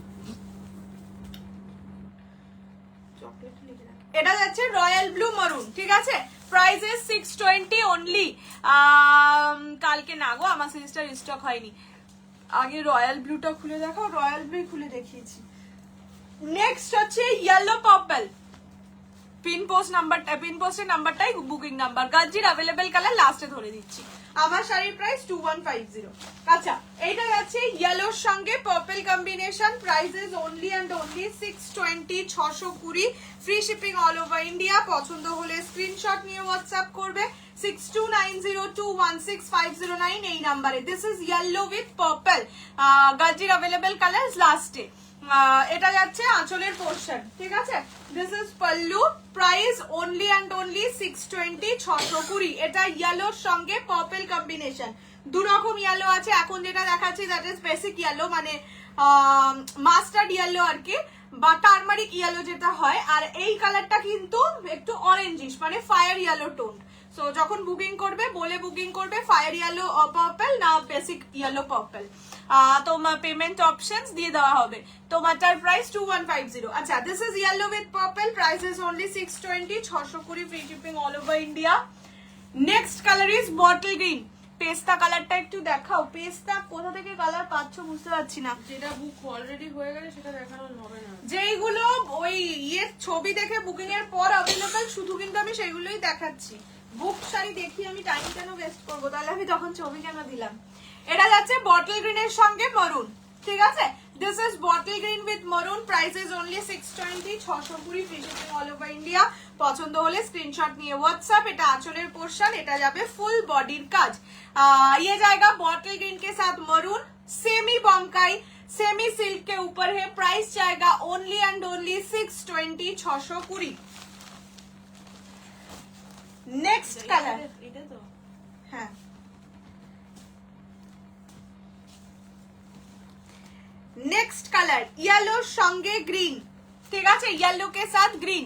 এটা যাচ্ছে রয়্যাল ব্লু মারুন, ঠিক আছে। Price is 620 only. কালকে না গো, আমার সিরিজটা স্টক হয়নি। আগে রয়্যাল ব্লুটা খুলে দেখো, রয়্যাল ব্লু খুলে দেখিয়েছি। নেক্সট হচ্ছে ইয়েলো পার্পল, পিন পোস্টের নাম্বারটাই বুকিং নাম্বার। গাজ্জির অ্যাভেলেবেল কালার লাস্টে ধরে দিচ্ছি। আমার শাড়ির প্রাইস 2150। আচ্ছা, এইটা যাচ্ছে ইয়েলোর সঙ্গে purple combination, price is only and only 620, 620 free shipping all over India. পছন্দ হলে স্ক্রিনশট নিয়ে হোয়াটসঅ্যাপ করবে 6290216509 এই নাম্বারে। This is yellow with purple, গাজ্জির অ্যাভেলেবেল কালার লাস্টে। এটা যাচ্ছে আঁচলের পোর্শন, ঠিক আছে। This is pallu, price only and only 620, 620। এটা ইয়েলোর সঙ্গে পার্পল কম্বিনেশন, দু রকম ইয়েলো আছে। এখন যেটা দেখাচ্ছি দ্যাট ইজ বেসিক ইয়েলো, মানে মাস্টার্ড ইয়েলো আর কি, বা টার্মারিক ইয়েলো যেটা হয়। আর এই কালারটা কিন্তু একটু অরেঞ্জিশ, মানে ফায়ার ইয়েলো টোন। সো যখন বুকিং করবে বলে বুকিং করবে ফায়ার ইয়েলো পার্পল না বেসিক ইয়েলো পার্পল, তোমার পেমেন্ট অপশনস দিয়ে দেওয়া হবে। তোমারটার প্রাইস 2150। আচ্ছা, this is yellow with purple, price is only 620, 620 free shipping all over India. Next colour is bottle green, পেস্তা কালারটা একটু দেখাও। পেস্তা কোথা থেকে কালার পাচ্ছ বুঝতে পারছি না। যেটা বুক অলরেডি হয়ে গেলে সেটা দেখানো হবে না, যেইগুলো ওই ছবি দেখে বুকিং এর পর অ্যাভেলেবল শুধু, কিন্তু আমি সেগুলোই দেখাচ্ছি। বুক শাড়ি দেখি আমি টাইম কেন ওয়েস্ট করবো, তাহলে আমি তখন ছবি কেন দিলাম। এটা যাচ্ছে বটল গ্রিনের সঙ্গে মারুন, ঠিক আছে। This is bottle green with maroon, price is only 620, 620 free shipping all over India. পছন্দ হলে স্ক্রিনশট নিয়ে হোয়াটসঅ্যাপ। এটা আঁচলের পোর্শন, এটা যাবে ফুল বডির কাজ। ये जाएगा बॉटल ग्रीन के साथ मरून, सेमी बॉम्काई सेमी सिल्क के ऊपर है। प्राइस जाएगा only and only 620, 620। Next colour, এটা তো हाँ नेक्स्ट कलर येलो संगे ग्रीन, ঠিক আছে। येलो के साथ ग्रीन,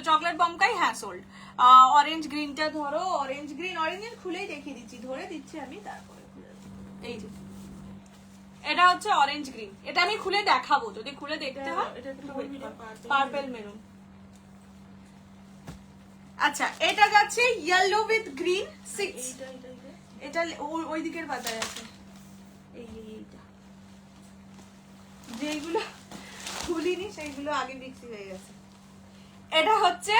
চকলেট বমকাই, হ্যাঁ সোল্ড। অরেঞ্জ গ্রিনটা ধরো, অরেঞ্জ গ্রিন খুলেই দেখিয়ে দিচ্ছি, ধরে দিচ্ছি আমি, তারপরে খুলে দেবো। এই যে এটা হচ্ছে অরেঞ্জ গ্রিন, এটা আমি খুলে দেখাবো, যদি খুলে দেখতে হয়। এটা একটু বলবি না, পার্পল মেরুন। আচ্ছা, এটা যাচ্ছে ইয়েলো উইথ গ্রিন 6। এটা ওই দিকের পাতায় আছে, এইটা যেইগুলো খুলিনি সেইগুলো আগে বিক্রি হয়ে গেছে। এটা হচ্ছে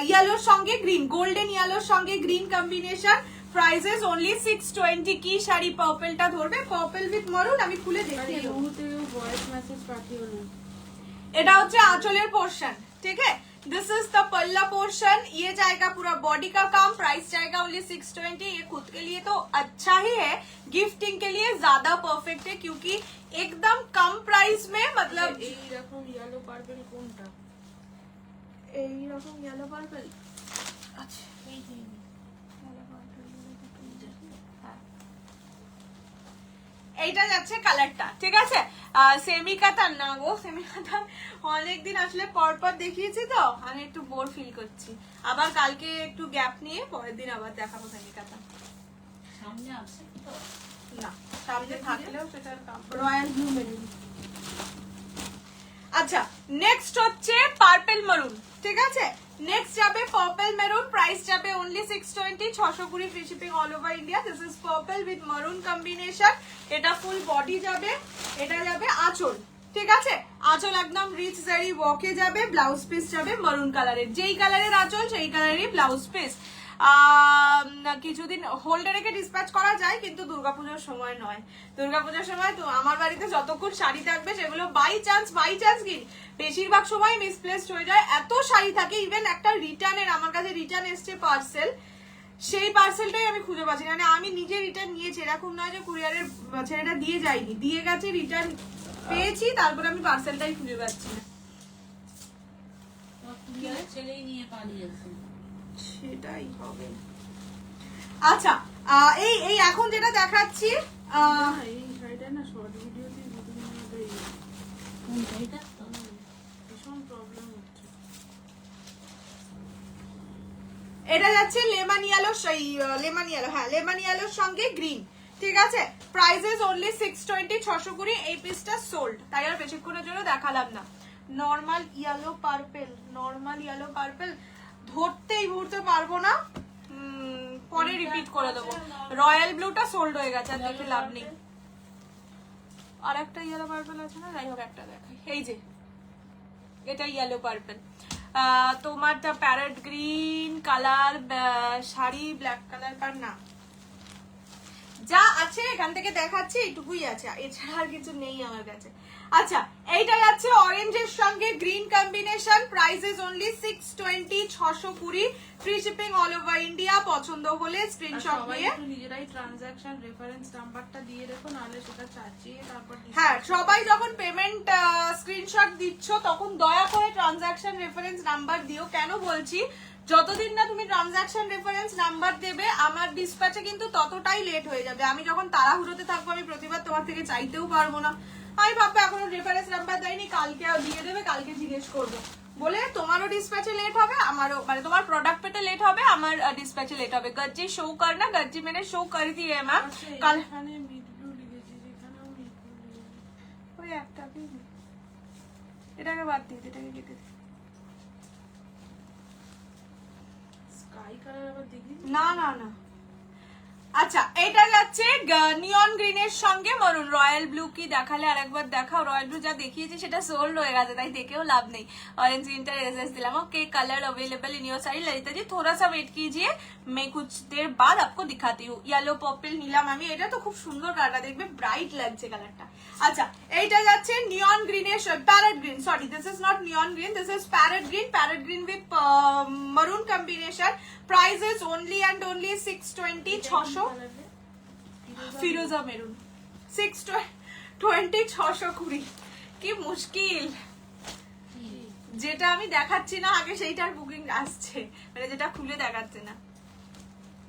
ইয়েলোর সঙ্গে গ্রিন, গোল্ডেন ইয়েলোর সঙ্গে গ্রিন কম্বিনেশন, প্রাইসেস অনলি 620। কি শাড়ি পার্পলটা ধরবে, পার্পল উইথ মারুন, আমি খুলে দেখিয়ে দেবো। ভয়েস মেসেজ পাঠিও না। এটা হচ্ছে আঁচলের পোর্শন, ঠিক আছে। दिस इज द पल्ला पोर्शन, ये जाएगा पूरा बॉडी का काम, प्राइस जाएगा ओनली 620। ये खुद के लिए तो अच्छा ही है, गिफ्टिंग के लिए ज्यादा परफेक्ट है क्योंकि एकदम कम प्राइस में, मतलब এইরকম ইয়েলো পার্পল কোনটা? এইরকম ইয়েলো পার্পল। আচ্ছা এইটা যাচ্ছে কালারটা, ঠিক আছে। সেমি কাতার না গো, সেমি কাতার অনেকদিন আসলে পরপর দেখিয়েছি তো আমি একটু বোর ফিল করছি। আবার কালকে একটু গ্যাপ নিয়ে পরের দিন আবার দেখাবো সেমি কাতার। সামনে আছে তো? না, সামনে থাকলেও সেটার রয়্যাল ব্লু মেরুন। আচ্ছা, নেক্সট হচ্ছে পার্পল মেরুন, ঠিক আছে। নেক্সট যাবে পার্পল মেরুন, প্রাইস যাবে only 620, 620 free shipping all over India. This is purple with maroon combination. এটা ফুল বডি যাবে, এটা যাবে আঁচল, ঠিক আছে। আঁচল একদম রিচ জারি ওয়ার্কে যাবে, ব্লাউজ পিস যাবে মেরুন কালারের, যেই কালারের আঁচল সেই কালারেরই ব্লাউজ পিস। কিছুদিন হোল্ডে রেখে ডিসপ্যাচ করা যায় কিন্তু দুর্গাপূজার সময় নয়। দুর্গাপূজার সময় তো আমার বাড়িতে যতক্ষণ শাড়ি থাকবে সেগুলো বাই চান্স কি বেশিরভাগ সময় মিসপ্লেসড হয়ে যায়, এত শাড়ি থাকে। ইভেন একটা রিটার্নের, আমার কাছে রিটার্ন এসছে পার্সেল, সেই পার্সেলটাই আমি খুঁজে পাচ্ছি না। মানে আমি নিজে রিটার্ন নিয়েছি, এরকম নয় যে কুরিয়ারের ছেলেটা দিয়ে যায়নি, দিয়ে গেছে, রিটার্ন পেয়েছি, তারপরে আমি পার্সেলটাই খুঁজে পাচ্ছি না। ছেলেই নিয়ে পালিয়েছে, সেটাই হবে। আচ্ছা, এই এখন যেটা দেখাচ্ছি এই শাড়িটা না শর্ট ভিডিওতে কোন শাড়িটা? ভীষণ প্রবলেম হচ্ছে। এটা যাচ্ছে লেমন ইয়েলো, লেমন ইয়েলো, হ্যাঁ লেমন ইয়েলোর সঙ্গে গ্রিন, ঠিক আছে। Prices only 620, 620। এই পিসটা সোল্ড, তাই আর বেশিক্ষণের জন্য দেখালাম না। Normal yellow purple, normal yellow purple ধরতেই মুহূর্তে পারবো না, পরে রিপিট করে দেবো। রয়্যাল ব্লুটা সোল্ড হয়ে গেছে, আর দেখে লাভ নেই। আর একটা ইয়েলো পার্পল আছে না, যাই হোক একটা দেখাই। এই যে এটা ইয়েলো পার্পল, তোমারটা parrot green colour sari, black colour কার না, যা আছে এখান থেকে দেখাচ্ছি এইটুকুই আছে, এছাড়া আর কিছু নেই আমার কাছে। আচ্ছা, এইটা যাচ্ছে অরেঞ্জের সঙ্গে green combination, prices only 620, 620 free shipping all over India. পছন্দ হলে স্ক্রিনশট নিয়ে নিজেরাই ট্রানজাকশন রেফারেন্স নাম্বারটা দিয়ে রেখো, নাহলে সেটা চাচিয়ে তারপর হ্যাঁ, সবাই যখন পেমেন্ট স্ক্রিনশট দিচ্ছ তখন দয়া করে ট্রানজাকশন রেফারেন্স নাম্বার দিও। কেন বলছি, যতদিন না তুমি ট্রানজাকশন রেফারেন্স নাম্বার দেবে আমার ডিসপ্যাচে কিন্তু ততটাই লেট হয়ে যাবে। আমি যখন তাড়াহুড়োতে থাকবো আমি প্রতিবার তোমার থেকে চাইতেও পারবো না। আমি ভাববো এখনো রেফারেন্স নাম্বার দেয়নি, কালকে দিয়ে দেবে, কালকে জিজ্ঞেস করবো বলে তোমারও ডিসপ্যাচে লেট হবে, আমারও, মানে তোমার প্রোডাক্ট পেতে লেট হবে, আমার ডিসপ্যাচে লেট হবে। গজ্জি শো করনা, গজ্জি मैंने শো कर दी है मैम। কাল এখানে মিড ব্লু লিখেছি, যেখানেও মিড ব্লু লিখেছি। ওই একটা এটাকে বাদ দিয়ে এটাকে কেটে দে। স্কাই কালার আবার দেখি না না না। আচ্ছা, এটা যাচ্ছে নিয়ন গ্রিনের সঙ্গে মরুন। রয়্যাল ব্লু কি দেখালে আরেকবার দেখাও। রয়্যাল ব্লু যা দেখিয়েছি সেটা সোল্ড হয়ে গেছে, তাই দেখেও লাভ নেই। ऑरेंज ग्रीन एस दिला। Okay, colour available in your side. Lalita ji थोड़ा सा वेट कीजिए, मैं कुछ देर बाद आपको दिखाती हूँ। येलो पर्पल নিলাম আমি, এটা তো খুব সুন্দর কালারটা, দেখবে ব্রাইট লাগছে কালারটা। আচ্ছা, এইটা যাচ্ছে নিয়ন গ্রিনের, parrot green, sorry this is not neon green, this is parrot green with maroon combination. Price is only and only 620, 600 Firoza maroon, 620, 620। কি মুশকিল, যেটা আমি দেখাচ্ছি না আগে সেইটার বুকিং আসছে, মানে যেটা খুলে দেখাচ্ছে না,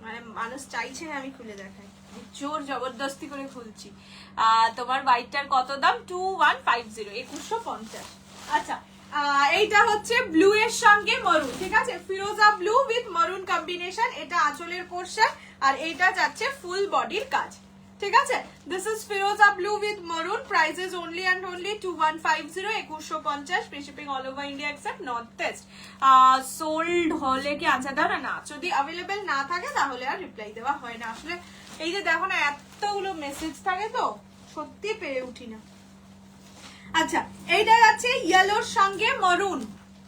মানে মানুষ চাইছে আমি খুলে দেখাই, জোর জবরদস্তি করে খুলছি। তোমার হোয়াইটটার কত দাম? 2150, 2150। আচ্ছা, এইটা হচ্ছে ব্লু এর সঙ্গে মরুন, ঠিক আছে, ফিরোজা ব্লু উইথ মরুন কম্বিনেশন। এটা আঁচলের পোর্শন আর এইটা যাচ্ছে ফুল বডির কাজ, ঠিক আছে। This is Firoza blue with maroon. Prices only and only 2150, 2150 free shipping all over India except North east. Sold হলে কি আনসার দাও না, যদি অ্যাভেলেবেল না থাকে তাহলে আর রিপ্লাই দেওয়া হয় না। আসলে এই যে দেখো না, এতগুলো মেসেজ থাকে তো সত্যি পেরে উঠি না। আচ্ছা, এইটা যাচ্ছে ইয়েলোর সঙ্গে মরুন,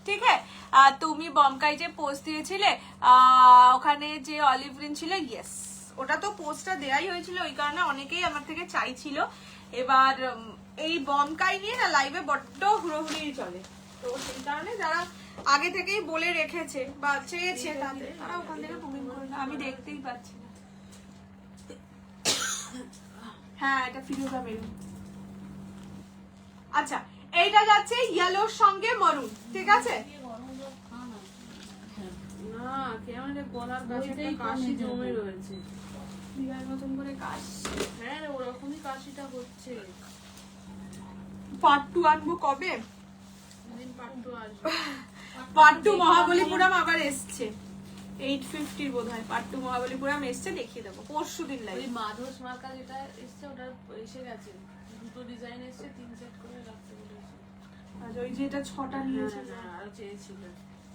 ঠিক আছে। তুমি বমকাই যে পোস্ট দিয়েছিলে ওখানে যে অলিভ গ্রিন ছিল, ইয়েস, ওটা তো পোস্টটা দেয়াই হয়েছিল, ওই কারণে অনেকেই আমার থেকে চাইছিল। এবার এই বমকাই নিয়ে না লাইভে বড্ড হুড়োহুড়ি চলে, তো সেই কারণে যারা আগে থেকেই বলে রেখেছে বা চেয়েছে তাদের তারা ওখান থেকে বুকিং করে না, আমি দেখতেই পাচ্ছি না। হ্যাঁ এটা ফিরোজা মেরুন। আচ্ছা এইটা যাচ্ছে ইয়েলোর সঙ্গে মরুন, ঠিক আছে? গরম জল খা না। না কেমন রে, গলার কাছে ওইটাই একটা কাশি কমে জমে যাবে। রয়েছে। বিয়ের মতন করে কাজ। হ্যাঁ রে, ওরকমই কাশিটা হচ্ছে। পার্ট 2 আনবো কবে? দিন পাট্টু আসবে। পার্ট 2 মহাবলীপুরম আবার এসছে 850 বোধহয়। পার্ট 2 মহাবলীপুরম এসছে, দেখিয়ে দেবো পরশুদিন ওই লাইভ। মাধস মার্কা যেটা এসছে ওটা এসে গেছে, দুটো ডিজাইন এসছে, 3 সেট করে রাখতে বলেছে। আর ওই যে এটা 6টা নিয়েছে। হ্যাঁ, আরো চেয়েছিল।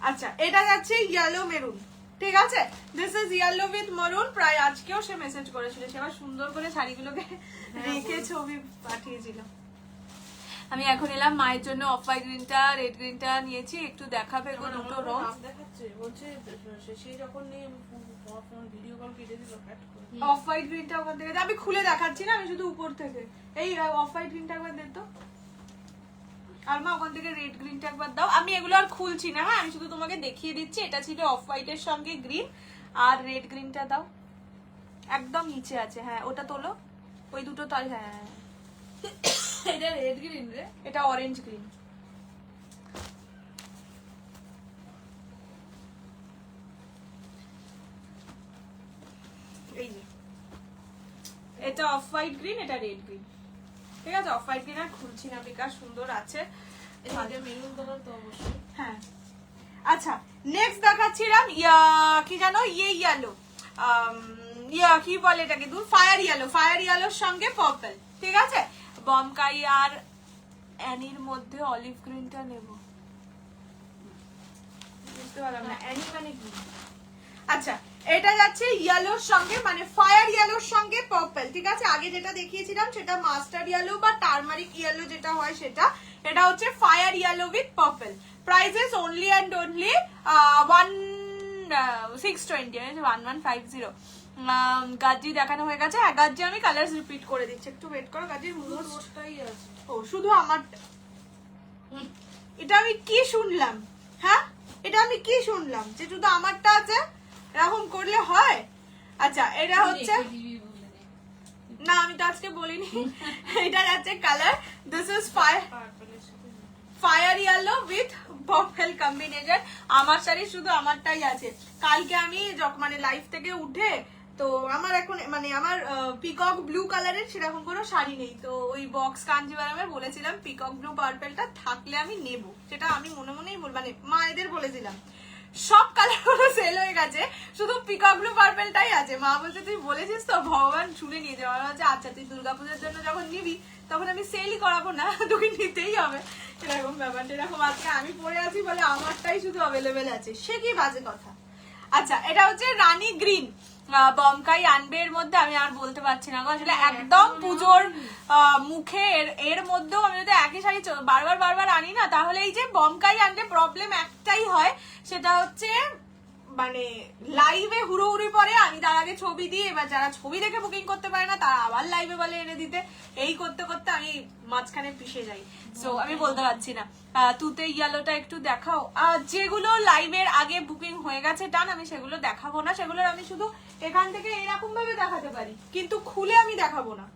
আচ্ছা এটা যাচ্ছে ইয়েলো মেরুন, ঠিক আছে? This is yellow with maroon. প্রায় আজকেও সে মেসেজ করেছিল, সে আবার সুন্দর করে শাড়িগুলোকে রেখে ছবি পাঠিয়েছিল। আমি এখন এলাম মায়ের জন্য অফ হোয়াইট গ্রিনটা রেড গ্রিনটা নিয়েছি, একটু দেখাবে গো দুটো রং। নাম দেখাচ্ছে, বলছে সেই যখন নেই ফোন ভিডিও কল কেটে দিল কাট করে। অফ হোয়াইট গ্রিনটা ওখান থেকে আমি খুলে দেখাচ্ছি না, আমি শুধু উপর থেকে। এই অফ হোয়াইট গ্রিনটা একবার দে তো। আর মা ওখান থেকে রেড গ্রিনটা একবার দাও। আমি এগুলো আর খুলছি না, হ্যাঁ আমি শুধু তোমাকে দেখিয়ে দিচ্ছি। এটা ছিল অফ হোয়াইটের সঙ্গে গ্রিন, আর রেড গ্রিনটা দাও। একদম নিচে আছে, হ্যাঁ ওটা তোলো। ওই দুটো তাই, হ্যাঁ এটা রেড গ্রিন রে, এটা অরেঞ্জ গ্রিন। এই যে এটা অফ হোয়াইট গ্রিন, এটা রেড গ্রিন, ঠিক আছে? অফ হোয়াইট গ্রিন আর খুলছি না, বিকাশ সুন্দর আছে। এটা মেরুন কালার তো অবশ্যই। হ্যাঁ আচ্ছা নেক্সট দেখাচ্ছিলাম কি জানো, ইয়েলো কি বলে এটাকে, দূর ফায়ার ইয়েলো। ফায়ার ইয়েলোর সঙ্গে পার্পল, ঠিক আছে? বমকাই আর অ্যানির মধ্যে অলিভ গ্রিনটা নেব। বুঝতে পারলাম না অ্যানি মানে কি। আচ্ছা এটা যাচ্ছে ইয়েলোর সঙ্গে, মানে ফায়ার ইয়েলোর সঙ্গে পার্পল, ঠিক আছে? আগে যেটা দেখিয়েছিলাম সেটা মাস্টার্ড ইয়েলো বা টারমারিক ইয়েলো যেটা হয় সেটা। এটা হচ্ছে fire yellow with purple. Prices only and only 620, 1150। Gazi দেখানো হয়ে গেছে। হ্যাঁ গাজি আমি কালার্স রিপিট করে দিচ্ছি, একটু ওয়েট করো। গাজির মোস্ট ওটাই আছে। ও শুধু আমার, এটা আমি কি শুনলাম? হ্যাঁ এটা আমি কি শুনলাম যে শুধু আমারটা আছে? এরকম করলে হয়? আচ্ছা এটা হচ্ছে, না আমি তো আজকে বলিনি। এটা যাচ্ছে কালার, দিস ইজ পার্পলের সাথে fire yellow with purple combination. আমার শাড়ি শুধু আমারটাই আছে। কালকে আমি যখন মানে লাইফ থেকে উঠে, তো আমার এখন মানে আমার পিকক ব্লু কালারের সেরকম কোনো শাড়ি নেই। তো ওই বক্স কাঞ্জিভারামে বলেছিলাম পিকক ব্লু পার্পলটা থাকলে আমি নেব, সেটা আমি মনে মনেই মানে মায়েদের বলেছিলাম। সব কালার গুলো সেল হয়ে গেছে, শুধু পিকক ব্লু পার্পলটাই আছে। মা বলছে তুই বলেছিস তো, ভগবান শুনে নিয়ে যাওয়া হচ্ছে। আচ্ছা তুই দুর্গাপূজার জন্য যখন নিবি তখন আমি সেলই করাবো না, তোকে নিতেই হবে, এরকম ব্যাপারটা। এরকম আজকে আমি পরে আছি বলে আমারটাই শুধু অ্যাভেলেবেল আছে, সে কি বাজে কথা। আচ্ছা এটা হচ্ছে রানী গ্রিন। বমকাই আনবে এর মধ্যে, আমি আর বলতে পারছি না গো, আসলে একদম পুজোর মুখে এর মধ্যেও আমি যদি একই শাড়ি বারবার আনি না, তাহলে এই যে বমকাই আনলে প্রবলেম একটাই হয়, সেটা হচ্ছে মানে লাইভে হুড়োহুড়ি পরে আমি তার আগে ছবি দিই, এবার যারা ছবি দেখে বুকিং করতে পারে না তারা আবার লাইভে বলে এনে দিতে। এই করতে করতে আমি মাঝখানে পিষে যাই, সো আমি বলতে পারছি না। তুতে ইয়েলোটা একটু দেখাও। যেগুলো লাইভের আগে বুকিং হয়ে গেছে টান, আমি সেগুলো দেখাবো না। সেগুলোর আমি শুধু এখান থেকে এরকম ভাবে দেখাতে পারি, কিন্তু খুলে আমি দেখাবো না।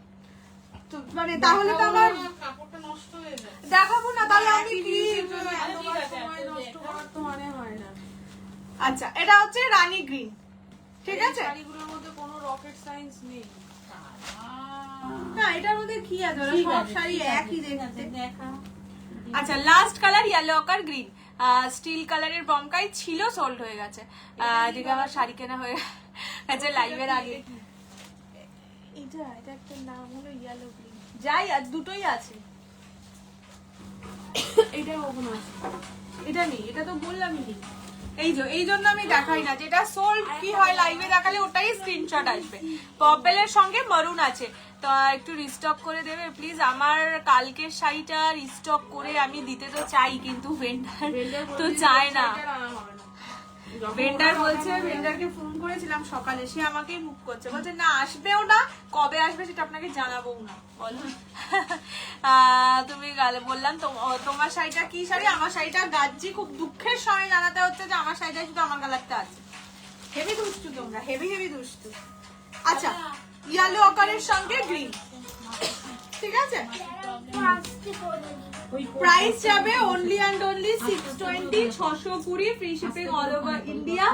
তো মানে তাহলে তো আমার কাপড়টা নষ্ট হয়ে যায়। দেখাবো না, তাহলে আমি কি? সময় নষ্ট করার তো মানে হয় না। আচ্ছা এটা হচ্ছে রানী গ্রিন, ঠিক আছে? শাড়িগুলোর মধ্যে কোনো রকেট সায়েন্স নেই। না এটার মধ্যে কি আছে, ওরা সব শাড়ি একই দেখতে। দেখা। আচ্ছা লাস্ট কালার ইয়েলো অকার গ্রিন। স্টিল কালারের বমকাই ছিল, সোল্ড হয়ে গেছে। এদিকে আমার শাড়ি কেনা হয়ে গেছে লাইভের আগে। এটা একটা নাম হলো ইয়েলো গ্রিন, যাই আজ দুটোই আছে। এটা কখনো আছে, এটা নেই, এটা তো বললামই নেই। এই জন্য আমি দেখাই না, যেটা সোল্ড কি হয় লাইভে দেখালে ওটাই স্ক্রিনশট আসবে। পার্পলের সঙ্গে মারুন আছে, তো একটু রিস্টক করে দেবে প্লিজ। আমার কালকের শাড়িটা রিস্টক করে আমি দিতে তো চাই, কিন্তু ভেন্ডার তো চায় না। ভেন্ডার বলছে, ভেন্ডারকে ফোন করেছিলাম সকালে, সে আমাকেই মুখ করছে, বলছে না আসবেও না, কবে আসবে সেটা আপনাকে জানাবো না। বলো তুমি গালে বললাম তোমার শাড়িটা কি শাড়ি, আমার শাড়িটা গাজ্জি, খুব দুঃখের সঙ্গে জানাতে হচ্ছে যে আমার শাড়িটা শুধু আমার কালারটা আছে। হেভি দুষ্টু তোমরা, হেভি দুষ্টু। আচ্ছা ইয়েলো আকারের সঙ্গে গ্রিন, ঠিক আছে। প্রাইস যাবে only and only 620, 620 free shipping all over India.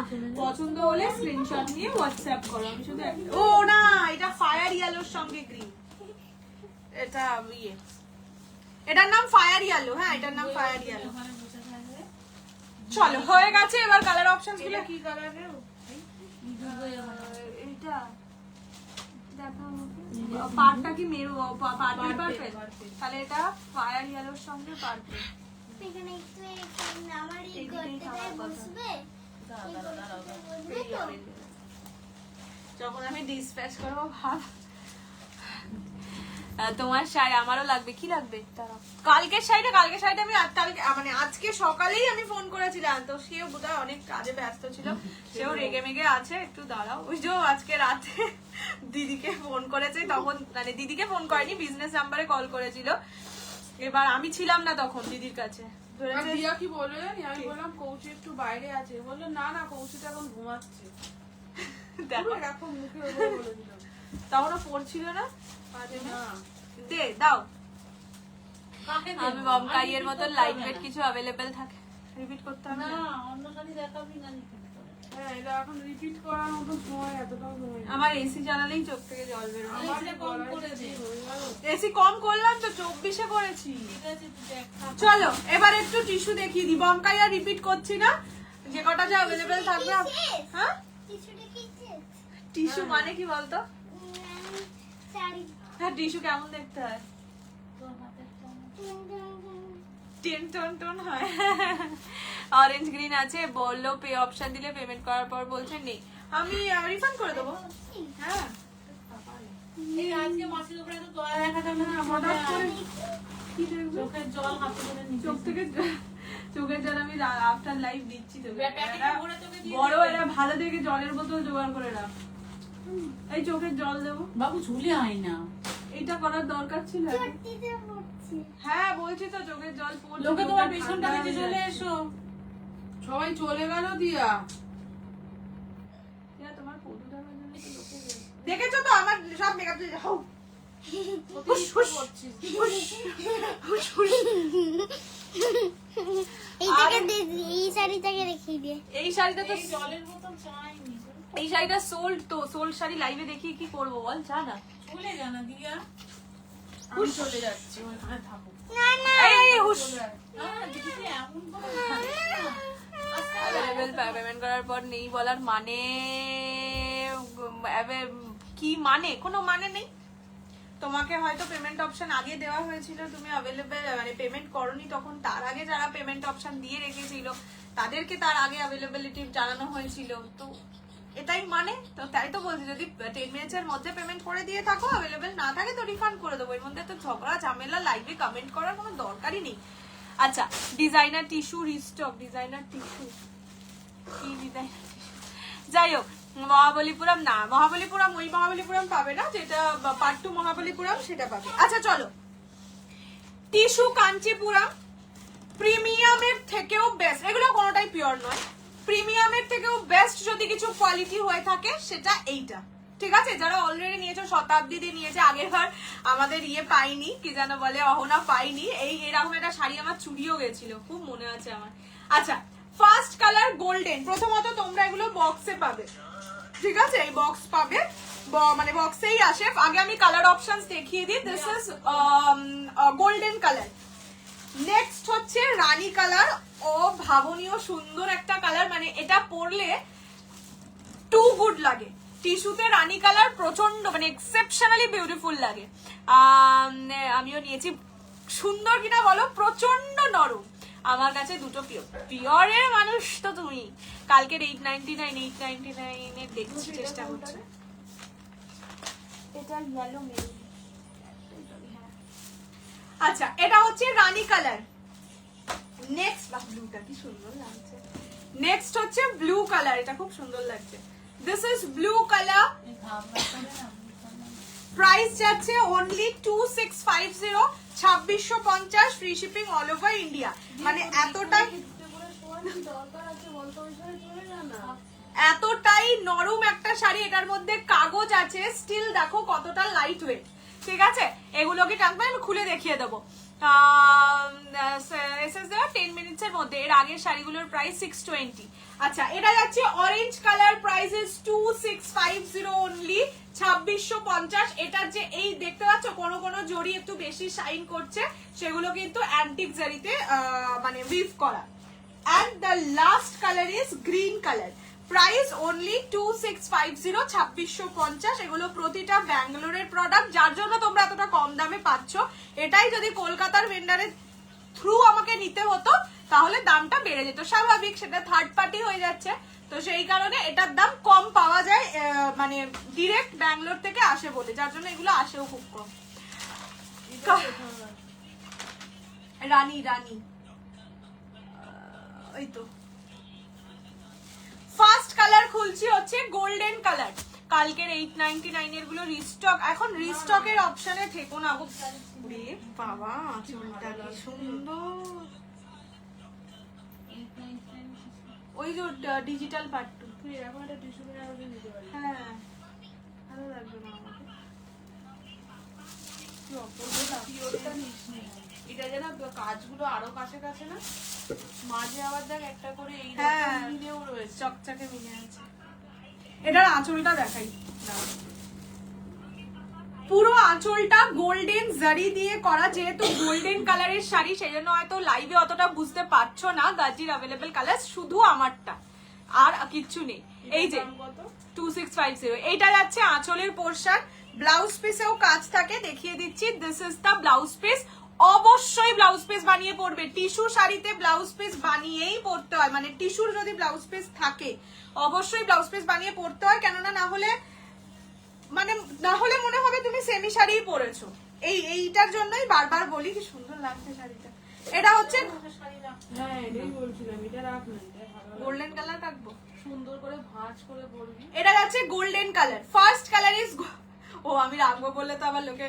পছন্দ হলে স্ক্রিনশট নিয়ে হোয়াটসঅ্যাপ করো। আমি শুধু ও না, এটা ফায়ার ইয়েলোর সঙ্গে গ্রিন, এটা ইয়ে, এটার নাম ফায়ার ইয়েলো। হ্যাঁ এটার নাম ফায়ার ইয়েলো। চলো হয়ে গেছে, এবার কালার অপশনস গুলো কি কালার রে? এটা পার্টটা কি মেরু পার্পল, তাহলে এটা ফায়ার ইয়েলোর সঙ্গে পার্পল। এখানে একটু আমার এই গর্তটায় বসবে, যখন আমি ডিসপ্যাচ করবো ভাব। তোমার শাড়ি আমারও লাগবে, কি লাগবে? কালকের শাড়িটা আমি কালকে মানে আজকে সকালেই আমি ফোন করেছিলাম, তো সেও বোধহয় অনেক কাজে ব্যস্ত ছিল, সেও রেগে মেগে আছে। একটু দাঁড়াও, ওই যে আজকে রাতে দিদিকে ফোন করেছে, তখন মানে দিদিকে ফোন করেনি, বিজনেস নাম্বারে কল করেছিল। এবার আমি ছিলাম না তখন দিদির কাছে। দিয়া কি বললো জানি, আমি বললাম কৌশি একটু বাইরে আছে, বললো না না কৌশিটা এখন ঘুমাচ্ছে। এখন মুখে বলে দিলাম, তখনও পড়ছিল না, না দে দাও। আমি বমকাইয়ের মতো লাইট ওয়েট কিছু अवेलेबल থাকে, রিপিট করতে হবে না না। অন্য শাড়ি দেখাবি না repeat করে। হ্যাঁ এটা এখন রিপিট করার মতো সময় এতটাও সময় নেই। আমার এসি চালালেই চোখ থেকে জল বের হয়। আমার এটা কম করে দে। এসি কম করলাম তো, 24-এ করেছি। ঠিক আছে তুই দেখ। চলো এবার একটু টিস্যু দেখিয়ে দিই। বমকাই আর রিপিট করছি না, যে কটা যা अवेलेबल থাকবে। হ্যাঁ কিছুটা কি টিস্যু মানে কি বলতো? শাড়ি হ্যাঁ টিস্যু কেমন দেখতে হয়? তোর হাতের চামচ। টেন টন হয়। অরেঞ্জ গ্রিন আছে, বললো পে অপশন দিলে পেমেন্ট করার পর বলছে নেই, আমি রিফান্ড করে দেবো। হ্যাঁ এই আজকে মাছের উপরে তো দয়া দেখা যাবে না, হঠাৎ করে কি দেখবো? চোখের জল হাতে করে নিচে। চোখের জল আমি আফটার লাইফ দিচ্ছি তোকে। প্যাকেটে ভরে তোকে দিয়ে বড় দেবে। এরা ভালো দেখে জলের বোতল জোগাড় করে রাখ। এই চোখের জল দেবো, বাবু ঝুলি হয় না। এটা করার দরকার ছিল। চটটিতে পড়ছে। হ্যাঁ বলছি তো চোখের জল পড়ছে। লোকে তোমার চোখটা পেছনটা ঠান্ডা দিতে হয়ে চলে যাচ্ছে। এসো। সবাই চলে গেল দিয়া। দিয়া, তোমার পদু দেওয়ার জন্য তো লোকে দেখেছো তো আমার সব মেকআপ দিয়ে যাও। হুশ হুশ করছিস হুশ হুশ। এই শাড়িটাকে রেখে দিয়ে এই শাড়িটা তো, এই জলের বোতল চাইনি। এই শাড়িটা সোল্ড তো, সোল্ড শাড়ি লাইভে দেখিয়ে কি করবো বল, যা না। চলে জানা দিয়া। আমি চলে যাচ্ছি, ওখানে থাকো। না না এই হুশ। দিদি এমন করে অ্যাভেলেবল পেমেন্ট করার পর নেই বলার মানে কি মানে? কোনো মানে নেই। তোমাকে হয়তো পেমেন্ট অপশন আগে দেওয়া হয়েছিল, তুমি অ্যাভেলেবল মানে পেমেন্ট করনি, তখন তার আগে যারা পেমেন্ট অপশন দিয়ে রেখেছিল তাদেরকে তার আগে অ্যাভেলেবিলিটি জানানো হয়েছিল, তো এটাই মানে। তো তাই তো বলছি, যদি 10 মিনিটের মধ্যে পেমেন্ট করে দিয়ে থাকো, অ্যাভেলেবল না থাকে তো রিফান্ড করে দেবো। এর মধ্যে তো ঝগড়া ঝামেলা লাইভে কমেন্ট করার কোনো দরকারই নেই। আচ্ছা designer tissue restock, designer tissue কি ডিজাইনার টিস্যু, যাই হোক মহাবলীপুরম না, মহাবলীপুরম ওই মহাবলীপুরম পাবে না, যেটা পার্ট 2 মহাবলীপুরম সেটা পাবে। আচ্ছা চলো টিস্যু কাঞ্চিপুরম, প্রিমিয়ামের থেকেও বেস্ট, এগুলো কোনোটাই পিওর নয়, প্রিমিয়ামের থেকেও বেস্ট যদি কিছু কোয়ালিটি হয়ে থাকে সেটা এইটা, ঠিক আছে। যারা অলরেডি নিয়েছো, শতাব্দী দিয়ে নিয়েছে, আগের বার আমাদের ইয়ে পাইনি, কি যেন বলে, অহনা পাইনি, এই এরকম একটা শাড়ি আমার চুরিও গেছিল, খুব মনে আছে আমার। আচ্ছা ফার্স্ট কালার গোল্ডেন, প্রথমত তোমরা এগুলো বক্সে পাবে, ঠিক আছে, এই বক্স পাবে, মানে বক্সেই আসে। আগে আমি কালার অপশনস দেখিয়ে দিই। This is golden colour. Next হচ্ছে রানী কালার, ও ভাবনীয় সুন্দর একটা কালার, মানে এটা পরলে টু গুড লাগে। টিস্যুতে রানী কালার প্রচন্ড মানে এক্সেপশনালি বিউটিফুল লাগে। আমিও নিয়েছি, সুন্দর কিনা বলো, প্রচন্ড নরম। আমার কাছে দুটো পিওরের মানুষ তো তুমি। কালকের 899 এর দেখছি, চেষ্টা করছি। এটা ইয়েলো মেরুন। আচ্ছা এটা হচ্ছে রানী কালার। নেক্সট ব্লুটা কি সুন্দর লাগছে। নেক্সট হচ্ছে ব্লু কালার, এটা খুব সুন্দর লাগছে। This is blue colour, price যাচ্ছে only 2650, 2650, free shipping all over India. মানে এতটাই দরকার আছে বলতো, ওই শাড়ি চলে যা না। এতটাই নরম একটা শাড়ি, এটার মধ্যে কাগজ আছে, স্টিল দেখো কতটা লাইট ওয়েট। ঠিক আছে, এগুলোকে টানবে, আমি খুলে দেখিয়ে দেবো। এসএস দেওয়া 10 মিনিটসের মধ্যে। এর আগের শাড়িগুলোর প্রাইস 620। আচ্ছা, এটা যাচ্ছে orange colour, price is 2650 only, 2650। এটার যে এই দেখতে পাচ্ছ কোনো কোনো জড়ি একটু বেশি শাইন করছে, সেগুলো কিন্তু অ্যান্টিক জারিতে মানে উইভ করা। And the last color is green color. Price only 2650, 2650। এগুলো প্রতিটা ব্যাঙ্গালোরের প্রোডাক্ট, যার জন্য তোমরা এতটা কম দামে পাচ্ছ। এটাই যদি কলকাতার ভেন্ডারের থ্রু আমাকে নিতে হতো তাহলে দামটা বেড়ে যেত, স্বাভাবিক, সেটা থার্ড পার্টি হয়ে যাচ্ছে। তো সেই কারণে এটার দাম কম পাওয়া যায়, মানে ডিরেক্ট ব্যাঙ্গালোর থেকে আসে বলে, যার জন্য এগুলো আসেও খুব কম। রানী রানী ওই তো ফার্স্ট কালার খুলছি হচ্ছে গোল্ডেন কালার। কালকের 899 এর গুলো রিস্টক, এখন রিস্টকের অপশনে থেকো না গো। ওরে বাবা, চুলটা কি সুন্দর, ওই যে ডিজিটাল পার্টটু। তুই এখন একটা টিস্যু পেপার দিয়ে দিতে পারিস। হ্যাঁ, ভালো লাগবে না আমাকে। কি অপূর্ব লাগছে, ওটা নিস নি। এটা যেন কাজগুলো আরো কাছে কাছে না, মাঝে আবার দেখ একটা করে এই হ্যাঁ, মিলেও রয়েছে, চকচকে মিলে আছে। এটার আঁচলটা দেখাই, পুরো আঁচলটা গোল্ডেন জারি দিয়ে করা। যেহেতু গোল্ডেন কালারের শাড়ি, সেই জন্য হয়তো লাইভে অতটা বুঝতে পারছো না। গাজির অ্যাভেলেবেল কালার শুধু আমারটা, আর কিচ্ছু নেই। এই যে 2650, এইটা যাচ্ছে আঁচলের পোর্শন। ব্লাউজ পিসেও কাজ থাকে, দেখিয়ে দিচ্ছি। This is the blouse piece. অবশ্যই ব্লাউজ পিস বানিয়ে পরবে। টিস্যু শাড়িতে ব্লাউজ পিস বানিয়েই পরতে হয়, মানে টিস্যুর যদি ব্লাউজ পিস থাকে অবশ্যই ব্লাউজ পিস বানিয়ে পরতে হয়, কেননা না হলে মনে হবে তুমি সেমি শাড়িই পরেছো। এইটার জন্যই বারবার বলি কি সুন্দর লাগছে শাড়িটা। এটা হচ্ছে হ্যাঁ, এটাই বলছিলাম, এটা রাখ না, এটা ভালো লাগবে। গোল্ডেন কালার রাখবো, সুন্দর করে ভাঁজ করে পরবি। এটা যাচ্ছে golden colour. First colour is, ও আমি রাখবো বললে তো আবার লোকে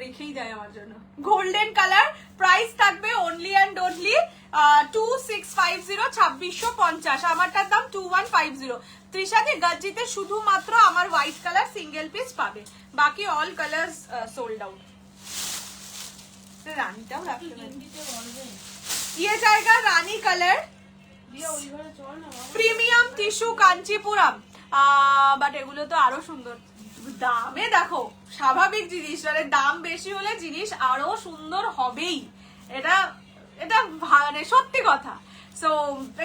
রেখেই দেয় আমার জন্য। গোল্ডেন কালার, প্রাইস থাকবে অনলি অ্যান্ড অনলি 2650, 2650। আমারটার দাম 2150। ত্রিশাদি গাজিতে শুধুমাত্র আমার হোয়াইট কালার সিঙ্গেল পিস পাবে, বাকি অল কালার্স সোল্ড আউট। রানীটাও রাখতে পারি, ये जाएगा रानी कलर, দিয়া ওই ঘরে চল না বাবা। Premium tissue Kanchipuram. বাট এগুলো তো আরো সুন্দর। দামে দেখো, স্বাভাবিক জিনিস, মানে দাম বেশি হলে জিনিস আরো সুন্দর হবেই, এটা এটা মানে সত্যি কথা। সো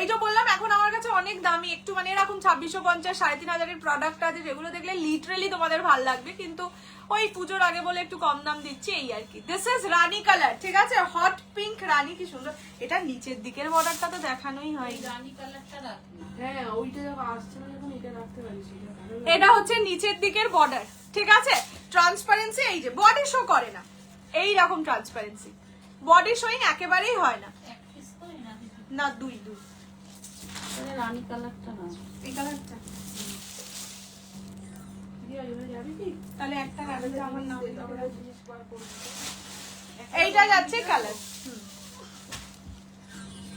এইটা বললাম, এখন আমার কাছে অনেক দামি একটু মানে এরকম 2650, 3500 প্রোডাক্ট আছে, যেগুলো দেখলে লিটারালি তোমাদের ভালো লাগবে, কিন্তু ওই পুজোর আগে বলে একটু কম দাম দিচ্ছি, এই আর কি। দিস ইজ রানী কালার, ঠিক আছে, হট পিঙ্ক রানী, কি সুন্দর। এটা নিচের দিকের বর্ডারটা তো দেখানোই হয়। রানী কালারটা রাখবো। হ্যাঁ, ওইটা যখন আসছে না, যখন এটা রাখতে পারিস, এটা ভালো লাগবে। এটা হচ্ছে নিচের দিকের বর্ডার, ঠিক আছে। ট্রান্সপারেন্সি, এই যে বডি শো করে না, এই রকম ট্রান্সপারেন্সি, বডি শোয়িং একেবারেই হয় না। এক পিস করি না দিদি। না, দুই তাহলে রানী কালারটা না। এই কালারটা দিয়া এবারে যাবি কি? তাহলে একটা কালার আমার নাম আমরা জিনিস বার করবো। এইটা যাচ্ছে কালার,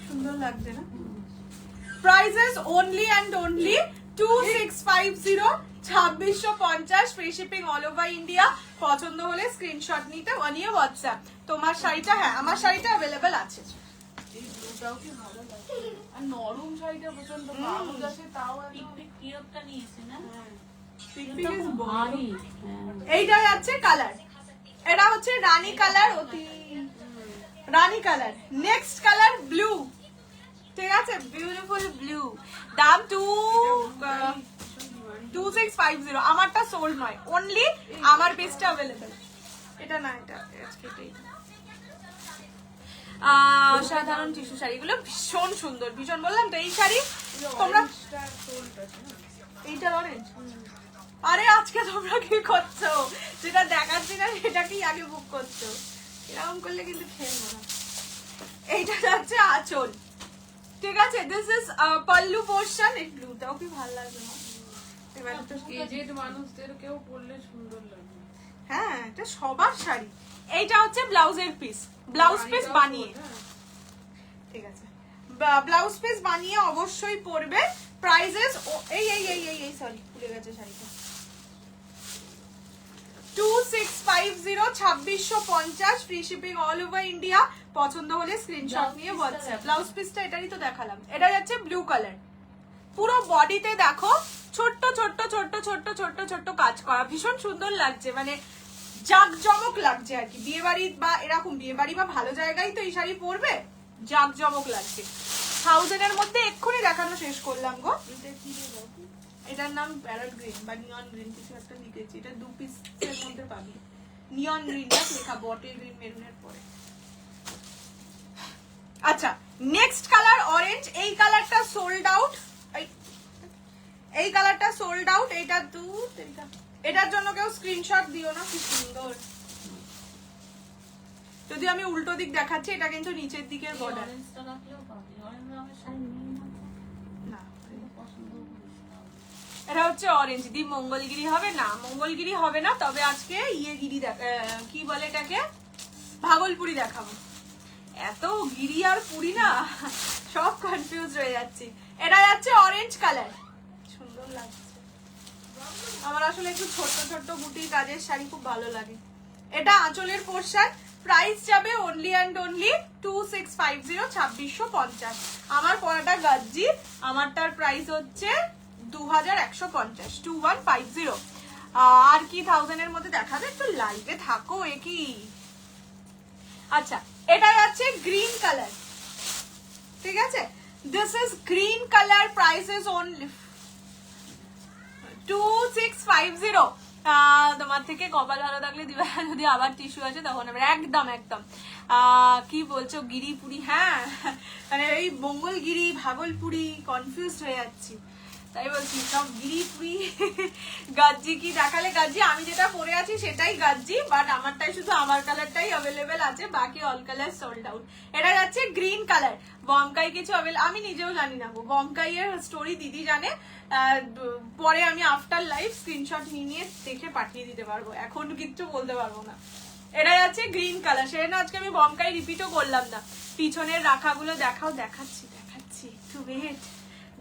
সুন্দর লাগছে না। Prices only and only 2650, 2650, free shipping all over India. পছন্দ হলে স্ক্রিনশট নিতে বানিয়ে হোয়াটসঅ্যাপ। তোমার শাড়িটা, হ্যাঁ আমার শাড়িটা অ্যাভেলেবেল আছে। এই ব্লুটাও কি ভালো লাগছে, আর নরম শাড়িটা প্রচন্ড কাগজ আছে, তাও পিক পিওরটা নিয়েছে না? ভারী। এইটা যাচ্ছে কালার, এটা হচ্ছে রানী কালার, অতি রানী কালার। নেক্সট কালার ব্লু, ঠিক আছে, বিউটিফুল ব্লু। দাম 2650। আমারটা সোল্ড নয়, অনলি আমার পেজটা অ্যাভেলেবেল। এটা না, এটা আজকে এটাই। সাধারণ টিস্যু শাড়িগুলো ভীষণ সুন্দর, ভীষণ, বললাম তো। এই শাড়ি তোমরা, এইটা অরেঞ্জ। আরে আজকে তোমরা কি করছো, যেটা দেখাচ্ছি না সেটাকেই আগে বুক করছো, এরকম করলে কিন্তু খেলবো না। এইটা যাচ্ছে আঁচল, ঠিক আছে, দিস ইজ পাল্লু পোর্শন। এই ব্লুটাও কি ভালো লাগবে না? এবার তো এজেড মানুষদের কেউ পরলে সুন্দর লাগে। হ্যাঁ, এটা সবার শাড়ি। এইটা হচ্ছে ব্লাউজের পিস, ব্লাউজ পিস বানিয়ে, ঠিক আছে, ব্লাউজ পিস বানিয়ে অবশ্যই পরবে। প্রাইজেস এই সরি ভুলে গেছে শাড়িটা, 2650 2650, free shipping all over India. পছন্দ হলে স্ক্রিনশট নিয়ে হোয়াটসঅ্যাপ। ব্লাউজ পিসটা এটারই তো দেখালাম, এটা যাচ্ছে ব্লু কালার। পুরো বডিতে দেখো ছোট্ট ছোট্ট ছোট্ট ছোট্ট ছোট্ট ছোট্ট কাজ করা, ভীষণ সুন্দর লাগছে, মানে জাঁকজমক লাগছে আর কি। বিয়ে বাড়ি বা এরকম বিয়ে বাড়ি বা ভালো জায়গায় তো এই শাড়ি পরবে, জাঁকজমক লাগছে। 1000 এর মধ্যে এক্ষুনি দেখানো শেষ করলাম গো। এটার নাম প্যারট গ্রিন বা নিয়ন গ্রিন কিছু একটা লিখেছি, এটা 2 পিসের মধ্যে পাবি। নিয়ন গ্রিন লেখা, বটল গ্রিন মেরুনের পরে। আচ্ছা, নেক্সট কালার অরেঞ্জ। এই কালারটা সোল্ড আউট, এই কালারটা সোল্ড আউট। এটা এটার জন্য কেউ স্ক্রিনশট দিও না, কি সুন্দর। যদি আমি উল্টো দিক দেখাচ্ছি, এটা কিন্তু নিচের দিকের বর্ডার। এটা হচ্ছে অরেঞ্জ। দি মঙ্গলগিরি হবে না, মঙ্গলগিরি হবে না, তবে আজকে ইয়েগিরি কি বলে এটাকে, ভাগলপুরি দেখাবো। এত গিরি আর পুরি না, সব কনফিউজ হয়ে যাচ্ছি। এটা যাচ্ছে অরেঞ্জ কালার, সুন্দর লাগছে। আমার আসলে একটু ছোট্ট ছোট্ট বুটির কাজের শাড়ি খুব ভালো লাগে। এটা আঁচলের পোর্শন। প্রাইস যাবে অনলি অ্যান্ড অনলি 2650 2650। আমার পরাটা গাজ্জি, আমারটার প্রাইস হচ্ছে 2150 2150। আর কি 1000 এর মধ্যে দেখাবে? একটু লাইভে থাকো কি। আচ্ছা, এটা যাচ্ছে গ্রিন কালার, ঠিক আছে, this is green colour. Price is only 2650। তোমার থেকে কপাল ভালো থাকলে দিবা, যদি আবার টিস্যু আছে তখন একদম একদম কি বলছো গিরিপুরি, হ্যাঁ মানে এই মঙ্গলগিরি ভাগলপুরি কনফিউজ হয়ে যাচ্ছি, তাই বলছি সব গিরিপুরি। গাজ্জি কি দেখালে? গাজ্জি আমি যেটা পরে আছি সেটাই গাজ্জি, বাট আমারটাই শুধু আমার কালারটাই অ্যাভেলেবেল আছে, বাকি অল কালার সোল্ড আউট। এটা যাচ্ছে গ্রিন কালার। বমকাই কিছু আমি নিজেও জানি না গো, বমকাই এর স্টোরি দিদি জানে। পরে আমি আফটার লাইভ স্ক্রিনশট নিয়ে দেখে পাঠিয়ে দিতে পারবো, এখন কিচ্ছু বলতে পারবো না। এটা যাচ্ছে গ্রিন কালার। সেজন্য আজকে আমি বমকাই রিপিটও করলাম না। পিছনের রাখাগুলো দেখাও, দেখাচ্ছি একটু ওয়েট।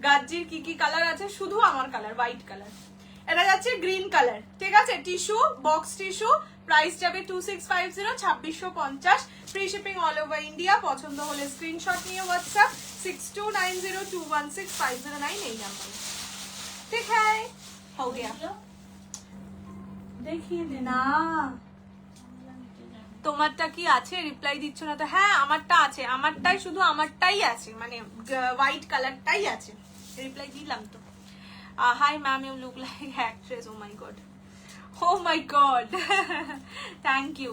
গাজ্জির কি কি কালার আছে? শুধু আমার কালার হোয়াইট কালার। এটা যাচ্ছে গ্রিন কালার, ঠিক আছে, টিস্যু, বক্স টিস্যু। প্রাইস যাবে 2650 2650, free shipping all over India. পছন্দ হলে স্ক্রিনশট নিয়ে হোয়াটসঅ্যাপ 6290216509 এই নাম্বারে। ঠিক হ্যায়, हो गया। দেখিয়ে দে না, তোমারটা কি আছে? রিপ্লাই দিচ্ছ না তো। হ্যাঁ আমারটা আছে, আমারটাই শুধু আমারটাই আছে, মানে হোয়াইট কালারটাই আছে। রিপ্লাই দিলাম তো। Hi ma'am, you look like actress. Oh my god, oh my god, thank you.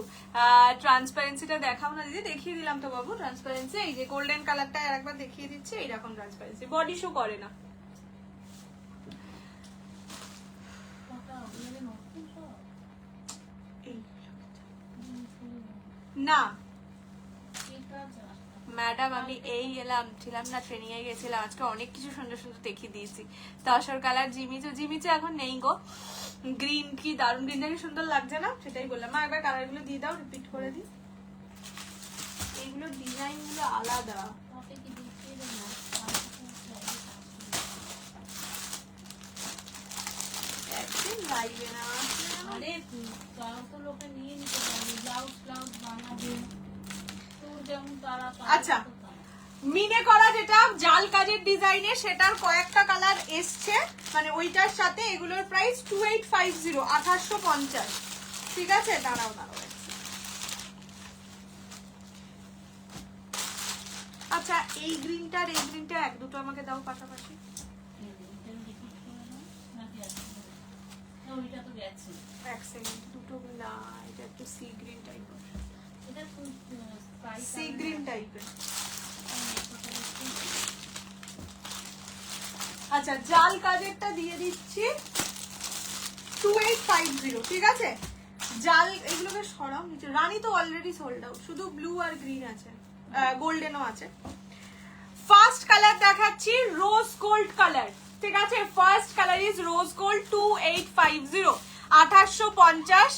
ট্রান্সপারেন্সিটা দেখাও না দিদি। দেখিয়ে দিলাম তো বাবু ট্রান্সপারেন্সি। এই যে গোল্ডেন কালারটা আরেকবার দেখিয়ে দিচ্ছে, এইরকম ট্রান্সপারেন্সি। বডি শো করে না। না ম্যাডাম, আমি এই ছিলাম না, ট্রেনিং এ গেছিলাম আজকে, অনেক কিছু সুন্দর সুন্দর দেখিয়ে দিয়েছি। তসর কালার জিমিচু এখন নেই গো। গ্রিন কি দারুন, গ্রিনটা কি সুন্দর লাগছে না, সেটাই বললাম। মা একবার কালার গুলো দিয়ে দাও, রিপিট করে দিই। এইগুলো ডিজাইন গুলো আলাদা। একদিন লাইবে না, আরে তারা তো লোকে নিয়ে নিতে পারবে, ব্লাউজ বানাবে। আচ্ছা, মিনে করা যেটা জাল কাজের ডিজাইনের, সেটার কয়েকটা কালার এসছে, মানে ওইটার সাথে এগুলোর প্রাইস 2850 2850। ঠিক আছে, দাঁড়াও। আচ্ছা, এই গ্রিনটা আর এই গ্রিনটা এক দুটো আমাকে দাও পাশাপাশি। এক সেকেন্ড, দুটো না, এটা একটু সি গ্রিন টাইপের, সি গ্রিন টাইপের। আচ্ছা, জাল কাজেরটা দিয়ে দিচ্ছি 2850, ঠিক আছে। জাল এগুলোকে সরাও নিচে। রানী তো অলরেডি সোল্ড আউট, শুধু ব্লু আর গ্রিন আছে, গোল্ডেনও আছে। ফার্স্ট কালার দেখাচ্ছি রোজ গোল্ড কালার, ঠিক আছে? First colour is rose gold 2850, 2850।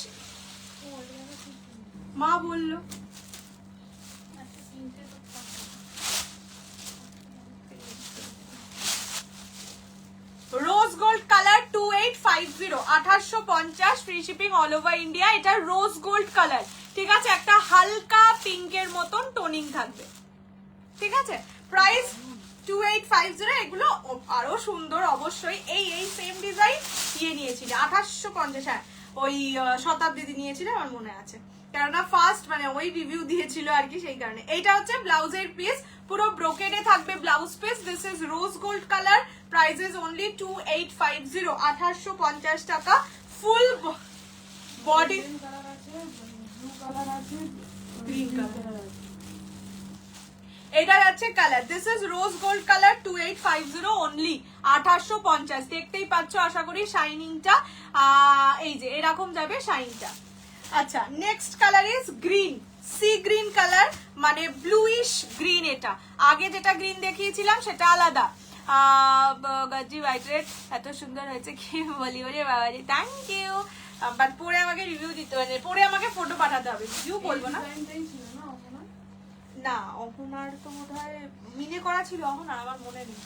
মা বললো rose gold colour 2850, 2850, free shipping all over India. এটা রোজ গোল্ড কালার, ঠিক আছে? একটা হালকা পিঙ্কের মতন টোনিং থাকবে, ঠিক আছে? প্রাইস 2850। এগুলো আরো সুন্দর অবশ্যই। এই সেম ডিজাইন নিয়েছিল 2850, হ্যাঁ ওই শতাব্দী নিয়েছিল আমার মনে আছে, কেননা ফার্স্ট মানে ওই রিভিউ দিয়েছিল আর কি, সেই কারণে। এইটা হচ্ছে ব্লাউজের পিস, পুরো ব্রোকেডে থাকবে blouse piece. This is rose gold colour, price is only 2850, 2850 টাকা। ফুল বডি কালার আছে, ব্লু কালার আছে, গ্রিন কালার। এটা যাচ্ছে colour, this is rose gold colour 2850 only, 2850। দেখতেই পাচ্ছ আশা করি শাইনিংটা, এই যে এরকম যাবে শাইনটা। আচ্ছা, next colour is green, sea green colour, মানে ব্লুইশ গ্রিন। এটা আগে যেটা গ্রিন দেখিয়েছিলাম সেটা আলাদা। গাজি হোয়াইট রেড এত সুন্দর হয়েছে কি বলি, ওরে বাবাজি, থ্যাংক ইউ। বাট পরে আমাকে রিভিউ দিতে হবে, পরে আমাকে ফটো পাঠাতে হবে, রিভিউ বলবো না। ডিজাইনটাই ছিল না ওখানে? না, অহনার তো বোধহয় মিনে করা ছিল, অহনার আমার মনে নেই।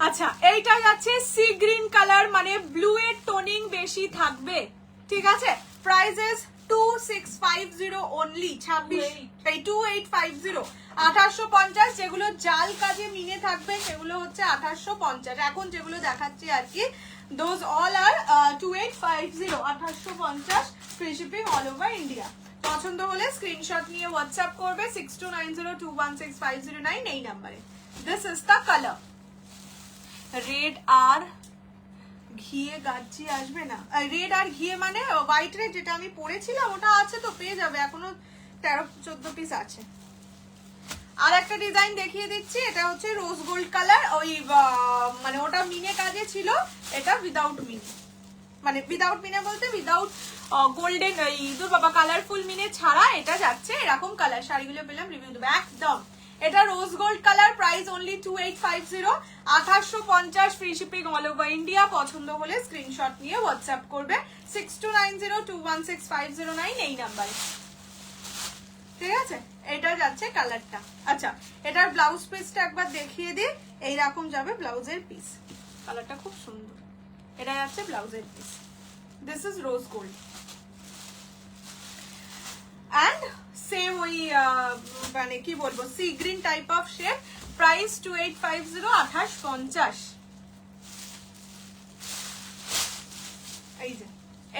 আচ্ছা, এইটা যাচ্ছে সি গ্রিন কালার, মানে ব্লু এর টোনিং বেশি থাকবে, ঠিক আছে? Price is 2650 only, 2850, 2850। যেগুলো জাল কাজে মিনে থাকবে সেগুলো হচ্ছে 2850। এখন যেগুলো দেখাচ্ছি আর কি, those all are 2850, 2850, free shipping all over India. পছন্দ হলে স্ক্রিনশট নিয়ে হোয়াটসঅ্যাপ করবে 6290216509 এই নাম্বারে। This is the colour. Red আর ঘিয়ে গাচ্ছি আসবে না, রেড আর ঘিয়ে মানে হোয়াইট রেড যেটা আমি পরেছিলাম ওটা আছে তো, পেয়ে যাবে, এখনো 13-14 পিস আছে। আর একটা ডিজাইন দেখিয়ে দিচ্ছি, এটা হচ্ছে রোজ গোল্ড কালার, ওই মানে ওটা মিনে কাজে ছিল, এটা উইদাউট মিনে, মানে উইদাউট মিনে বলতে উইদাউট গোল্ডেন ইঁদুর বাবা কালারফুল মিনে ছাড়া এটা যাচ্ছে এরকম কালার। শাড়িগুলো পেলাম, রিভিউ দেবো একদম। এটা rose gold colour, price only 2850, 2850, free shipping all over India. পছন্দ হলে স্ক্রিনশট নিয়ে হোয়াটসঅ্যাপ করবে 6290216509 এই নাম্বারে, ঠিক আছে? এটা যাচ্ছে কালারটা। আচ্ছা, এটার ব্লাউজ পিসটা একবার দেখিয়ে দিই, এইরকম যাবে ব্লাউজের পিস, কালারটা খুব সুন্দর। এটা যাচ্ছে ব্লাউজের piece, this is rose gold and same ওই মানে কি বলবো, sea green type of shade. Price 2850, 2850। এই যে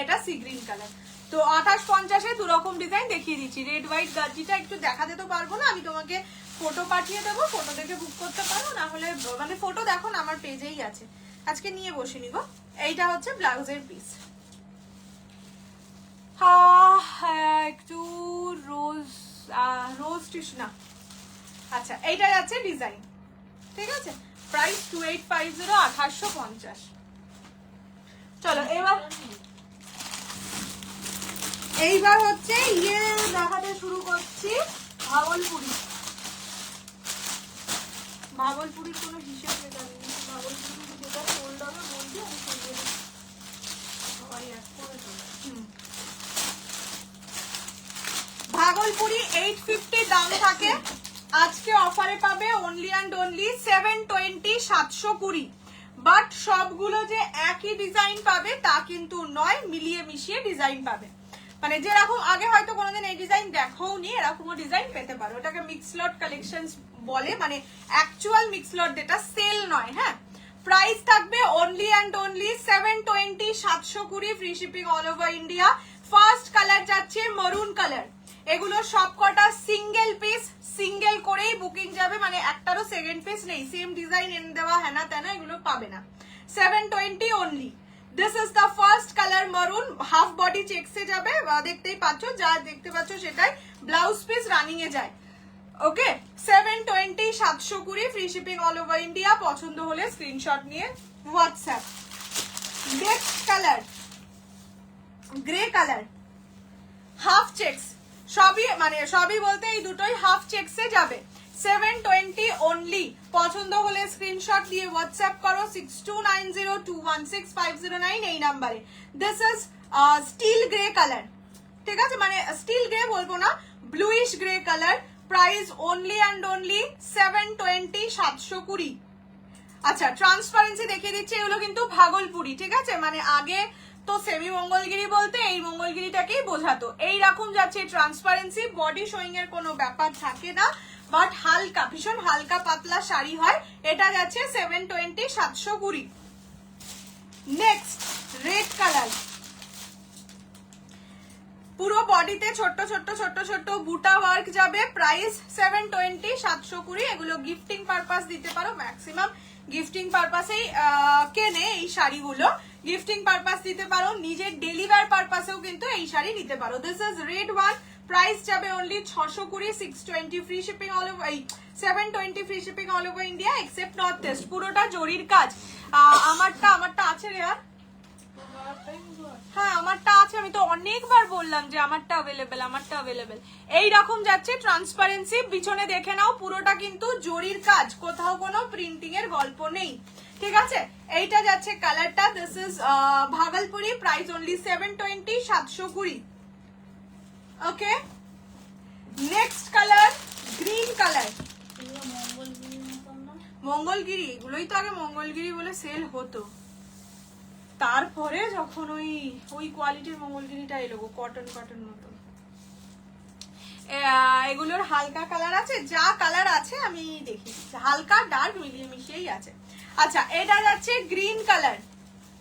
এটা সি গ্রিন কালার, তো 2850-এ দু রকম ডিজাইন দেখিয়ে দিচ্ছি। রেড হোয়াইট গাজিটা একটু দেখাতে তো পারবো না, আমি তোমাকে ফটো পাঠিয়ে দেবো, ফটো দেখে বুক করতে পারো, না হলে মানে ফটো দেখো না আমার পেজেই আছে, আজকে নিয়ে বসে নিব। এইটা হচ্ছে ব্লাউজের পিস, একটু রোজ টিস্যু না। আচ্ছা, এইটা যাচ্ছে ডিজাইন, ঠিক আছে? প্রাইস 2850, 2850। চলো এইবার হচ্ছে ইয়ে দেখাতে শুরু করছি, ভাগলপুরি। ভাগলপুরির কোনো হিসেব জানি না, ভাগলপুরি যেটা সোল্ড হবে বলছি আমি সরিয়ে দিই। সবাই এক করে ভাগলপুরি 850 দাম থাকে, আজকে অফারে পাবে অনলি অ্যান্ড অনলি 720, 720। বাট সবগুলো যে একই ডিজাইন পাবে তা কিন্তু নয়, মিলিয়ে মিশিয়ে ডিজাইন পাবে। মানে যেরকম আগে হয়তো কোনোদিন এই ডিজাইন দেখোনি, এরকমও ডিজাইন পেতে পারো। ওটাকে মিক্স লট কালেকশন বলে, মানে অ্যাকচুয়াল মিক্স লট, যেটা সেল নয়। হ্যাঁ, প্রাইস থাকবে only and only 720, 720, free shipping all over India. First colour যাচ্ছে মারুন কালার, এগুলো সবকটা সিঙ্গেল পিস, সিঙ্গেল করেই বুকিং যাবে, মানে একটারও সেকেন্ড পিস নেই, সেম ডিজাইন এনে দেওয়া হ্যানা তেনা এগুলো পাবে না। 720 only. This is the first colour মারুন, হাফ বডি চেক্সে যাবে, দেখতেই পাচ্ছ, যা দেখতে পাচ্ছ সেটাই। ব্লাউজ পিস রানিং এ যায়, ওকে? 720, 720, free shipping all over India. পছন্দ হলে স্ক্রিনশট নিয়ে WhatsApp. Next colour grey colour, half checks, সবই মানে সবই বলতে এই দুটোই হাফ চেক্সে যাবে। 720 অনলি। পছন্দ হলে স্ক্রিনশট দিয়ে হোয়াটসঅ্যাপ করো 6290216509 এই নাম্বারে। This is still grey colour, ঠিক আছে, মানে স্টিল গ্রে বলবো না, bluish grey colour. Price only and only 720, 720। আচ্ছা, ট্রান্সপারেন্সি দেখিয়ে দিচ্ছি, এগুলো কিন্তু ভাগলপুরি, ঠিক আছে, মানে আগে তো সেমি মঙ্গলগিরি বলতে এই মঙ্গলগিরিটাকেই বোঝাতো। এইরকম যাচ্ছে ট্রান্সপারেন্সি, বডি শোয়িং এর কোনো ব্যাপার থাকে না, বাট হালকা, ভীষণ হালকা পাতলা শাড়ি হয়। এটা যাচ্ছে 720, 720। নেক্সট রেড কালার, পুরো বডিতে ছোট্ট ছোট্ট ছোট্ট ছোট্ট বুটা ওয়ার্ক যাবে। প্রাইস 720, 720। এগুলো গিফটিং পারপাস দিতে পারো, ম্যাক্সিমাম গিফটিং পারপাসেই কেনে এই শাড়িগুলো, গিফটিং পারপাস দিতে পারো, নিজের ডেলিভার পারপাসেও কিন্তু এই শাড়ি নিতে পারো। This is red one, price যাবে only 620, 620 free shipping all over, 720 free shipping all over India except North East. পুরোটা জরির কাজ। আমারটা আছে রে আর, হ্যাঁ আমারটা আছে, আমি তো অনেকবার বললাম যে আমারটা অ্যাভেলেবেল। এইরকম যাচ্ছে ট্রান্সপারেন্সি, পিছনে দেখে নাও, পুরোটা কিন্তু জরির কাজ, কোথাও কোনো প্রিন্টিং এর গল্প নেই, ঠিক আছে। এইটা যাচ্ছে কালারটা, this is Bhagalpuri, price only 720, 720। Okay, next colour green colour. এগুলো মঙ্গলগিরির মতন না? মঙ্গলগিরি, এগুলোই তো আগে মঙ্গলগিরি বলে সেল হতো, তারপরে যখন ওই কোয়ালিটির মঙ্গলগিরিটা এলো কটন মতো। এগুলোর হালকা কালার আছে, যা কালার আছে আমি দেখি, হালকা ডার্ক মিলিয়ে মিশিয়েই আছে। আচ্ছা, এটা যাচ্ছে গ্রিন কালার,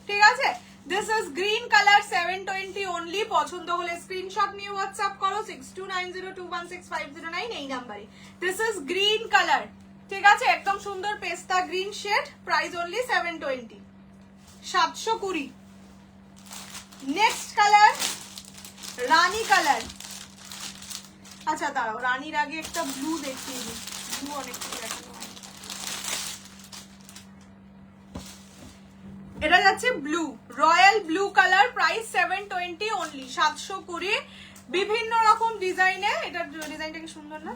ঠিক আছে, this is green colour, 720 only. পছন্দ হলে স্ক্রিনশট নিয়ে হোয়াটসঅ্যাপ করো 6290216509 এই নাম্বারে। দিস ইজ গ্রিন কালার, ঠিক আছে, একদম সুন্দর পেস্তা green shade, price only 720, 720। Next colour রানী কালার। আচ্ছা দাঁড়াও, রানীর আগে একটা ব্লু দেখিয়ে দিই, ব্লু অনেকটা দেখানো হয়। এটা যাচ্ছে blue, royal blue colour, price 720 only, 720। বিভিন্ন রকম ডিজাইনে, এটা ডিজাইনটা কি সুন্দর না,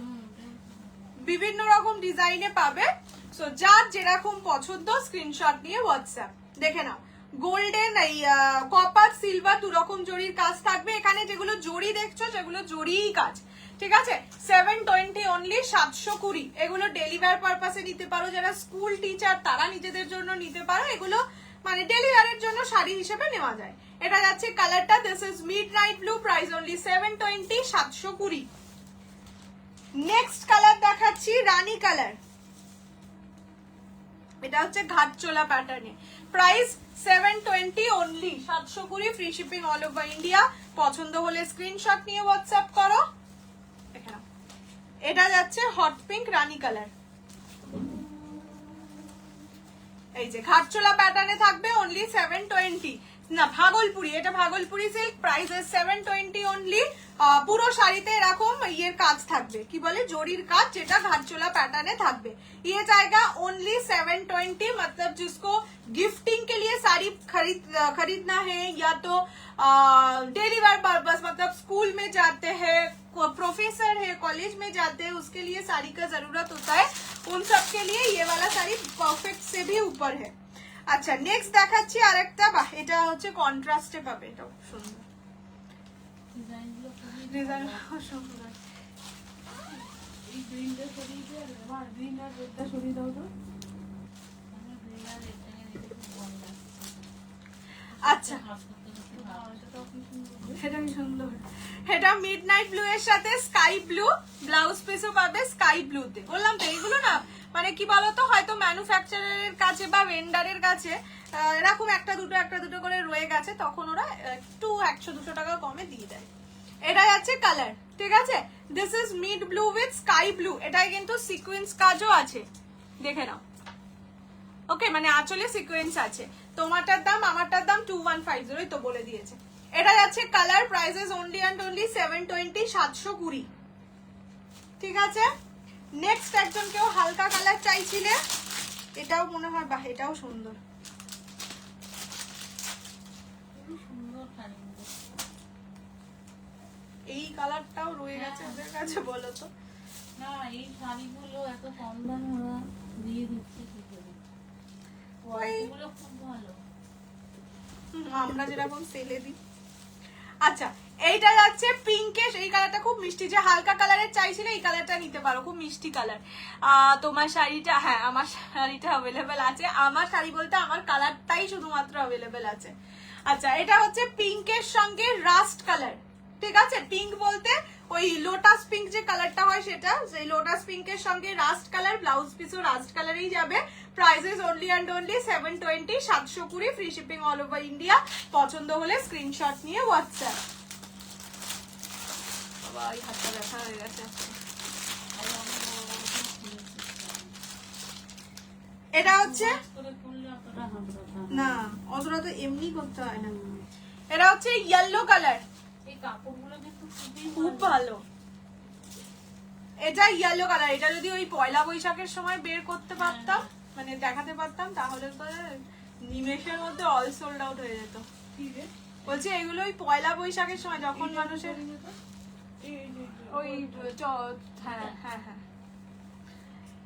বিভিন্ন রকম ডিজাইনে পাবে। সো যার যেরকম পছন্দ স্ক্রিনশট নিয়ে হোয়াটসঅ্যাপ দেখে নাও। গোল্ডেন, এই কপার সিলভার দু রকম জরির কাজ থাকবে এখানে। যেগুলো জরি দেখছো সেগুলো জরিই কাজ, ঠিক আছে। 720 অনলি, 720। এগুলো ডেলিভার পারপাসে নিতে পারো, যারা স্কুল টিচার তারা নিজেদের জন্য নিতে পারো, এগুলো মানে ডেলিভারের জন্য শাড়ি হিসেবে নেওয়া যায়। এটা যাচ্ছে কালারটা, this is mid night blue, price only 720, 720। Next colour দেখাচ্ছি রানী কালার, এটা হচ্ছে ঘাটচোলা প্যাটার্নে, price 720 only, 720 free shipping all over India. পছন্দ হলে স্ক্রিনশট নিয়ে হোয়াটসঅ্যাপ করো। এটা যাচ্ছে হট পিঙ্ক রানী কালার, এই যে ঘাটচোলা প্যাটার্নে থাকবে, অনলি 720। না ভাগলপুরি, এটা ভাগলপুরি সিল্ক, প্রাইস 720 অনলি। পুরো শাড়িতে এরকম ইয়ের কাজ থাকবে, কি বলে জরির কাজ, যেটা घाटचोला पैटर्न থাকবে। ये जाएगा ओनली 720। मतलब जिसको गिफ्टिंग के लिए साड़ी खरीदना है या तो डेली वेयर पर्पस, मतलब स्कूल में जाते हैं, प्रोफेसर है, कॉलेज में जाते हैं, उसके लिए साड़ी का जरूरत होता है, उन सब के लिए ये वाला साड़ी परफेक्ट से भी ऊपर है। আচ্ছা নেক্সট দেখাচ্ছি আরেকটা, বাহ এটা হচ্ছে কন্ট্রাস্টে পাবে, এটা সুন্দর ডিজাইনগুলো খুবই ডিজাইন, সুন্দর। এই গ্রিনটা সরিয়ে দিয়ে, আমার গ্রিন আর রেডটা সরিয়ে দাও তো। আমার গ্রিন আর রেডটাকে দেখে খুব ভালো লাগছে। আচ্ছা কাজ করতে করতে ভালো। এটাও কি সুন্দর। এটা কি সুন্দর, এটা মিডনাইট ব্লু এর সাথে স্কাই ব্লু, ব্লাউজ পিসও পাবে স্কাই ব্লুতে। বললাম তো এইগুলো না মানে কি বলতো, হয়তো ম্যানুফ্যাকচারারের কাছে বা ভেন্ডারের কাছে এরকম একটা দুটো করে রয়ে গেছে, তখন ওরা একটু 100-200 টাকা কমে দিয়ে দেয়। এটা যাচ্ছে কালার, ঠিক আছে, this is mid blue with sky blue. এটাই কিন্তু সিকোয়েন্স কাজও আছে, দেখে নাও। ওকে, মানে আঁচলে সিকোয়েন্স আছে। তোমারটার দাম আমারটার দাম 2150, তো বলে দিয়েছে। এটা যাচ্ছে colour, prices only and only 720, 720, ঠিক আছে। নেক্সট একজন কেউ হালকা কালার চাইছিলে, এটাও মনে হয়, বাহ এটাও সুন্দর, খুবই সুন্দর শাড়িগুলো। এই কালারটাও রয়ে গেছে ওদের কাছে, বলো তো। না না এই শাড়িগুলো এত কম দামে ওরা দিয়ে দিচ্ছে কি করে? কোয়ালিটিগুলো খুব ভালো। আমরা যেরকম সেলে দিই। আচ্ছা, এইটা যাচ্ছে পিঙ্কেশ, এই কালারটা খুব মিষ্টি, যে হালকা কালারের চাইছিলে এই কালারটা নিতে পারো, খুব মিষ্টি কালার। তোমার শাড়িটা, হ্যাঁ আমার শাড়িটা অ্যাভেলেবেল আছে, আমার শাড়ি বলতে আমার কালারটাই শুধুমাত্র অ্যাভেলেবেল আছে। আচ্ছা, এটা হচ্ছে পিঙ্কের সঙ্গে রাস্ট কালার, ঠিক আছে? পিঙ্ক বলতে ওই লোটাস পিঙ্ক যে কালারটা হয় সেটা, সেই লোটাস পিঙ্কের সঙ্গে রাস্ট কালার, ব্লাউজ পিসও রাস্ট কালারেই যাবে। Prices only and only 720, 720, free shipping all over India. পছন্দ হলে স্ক্রিনশট নিয়ে হোয়াটসঅ্যাপ। বাবা এই হাতটা ব্যথা হয়ে গেছে। এটা হচ্ছে করে করলে অতটা হবে না, অতটা তো এমনি করতে হয় না। এটা হচ্ছে ইয়েলো কালার, এই কাপড়গুলো কিন্তু খুবই খুব ভালো। এটা ইয়েলো কালার, এটা যদি ওই পয়লা বৈশাখের সময় বের করতে পারতাম, মানে দেখাতে পারতাম, তাহলে তো নিমেষের মধ্যে অল সোল্ড আউট হয়ে যেত। বলছি এগুলো ওই পয়লা বৈশাখের সময় যখন মানুষের ওই হ্যাঁ হ্যাঁ হ্যাঁ।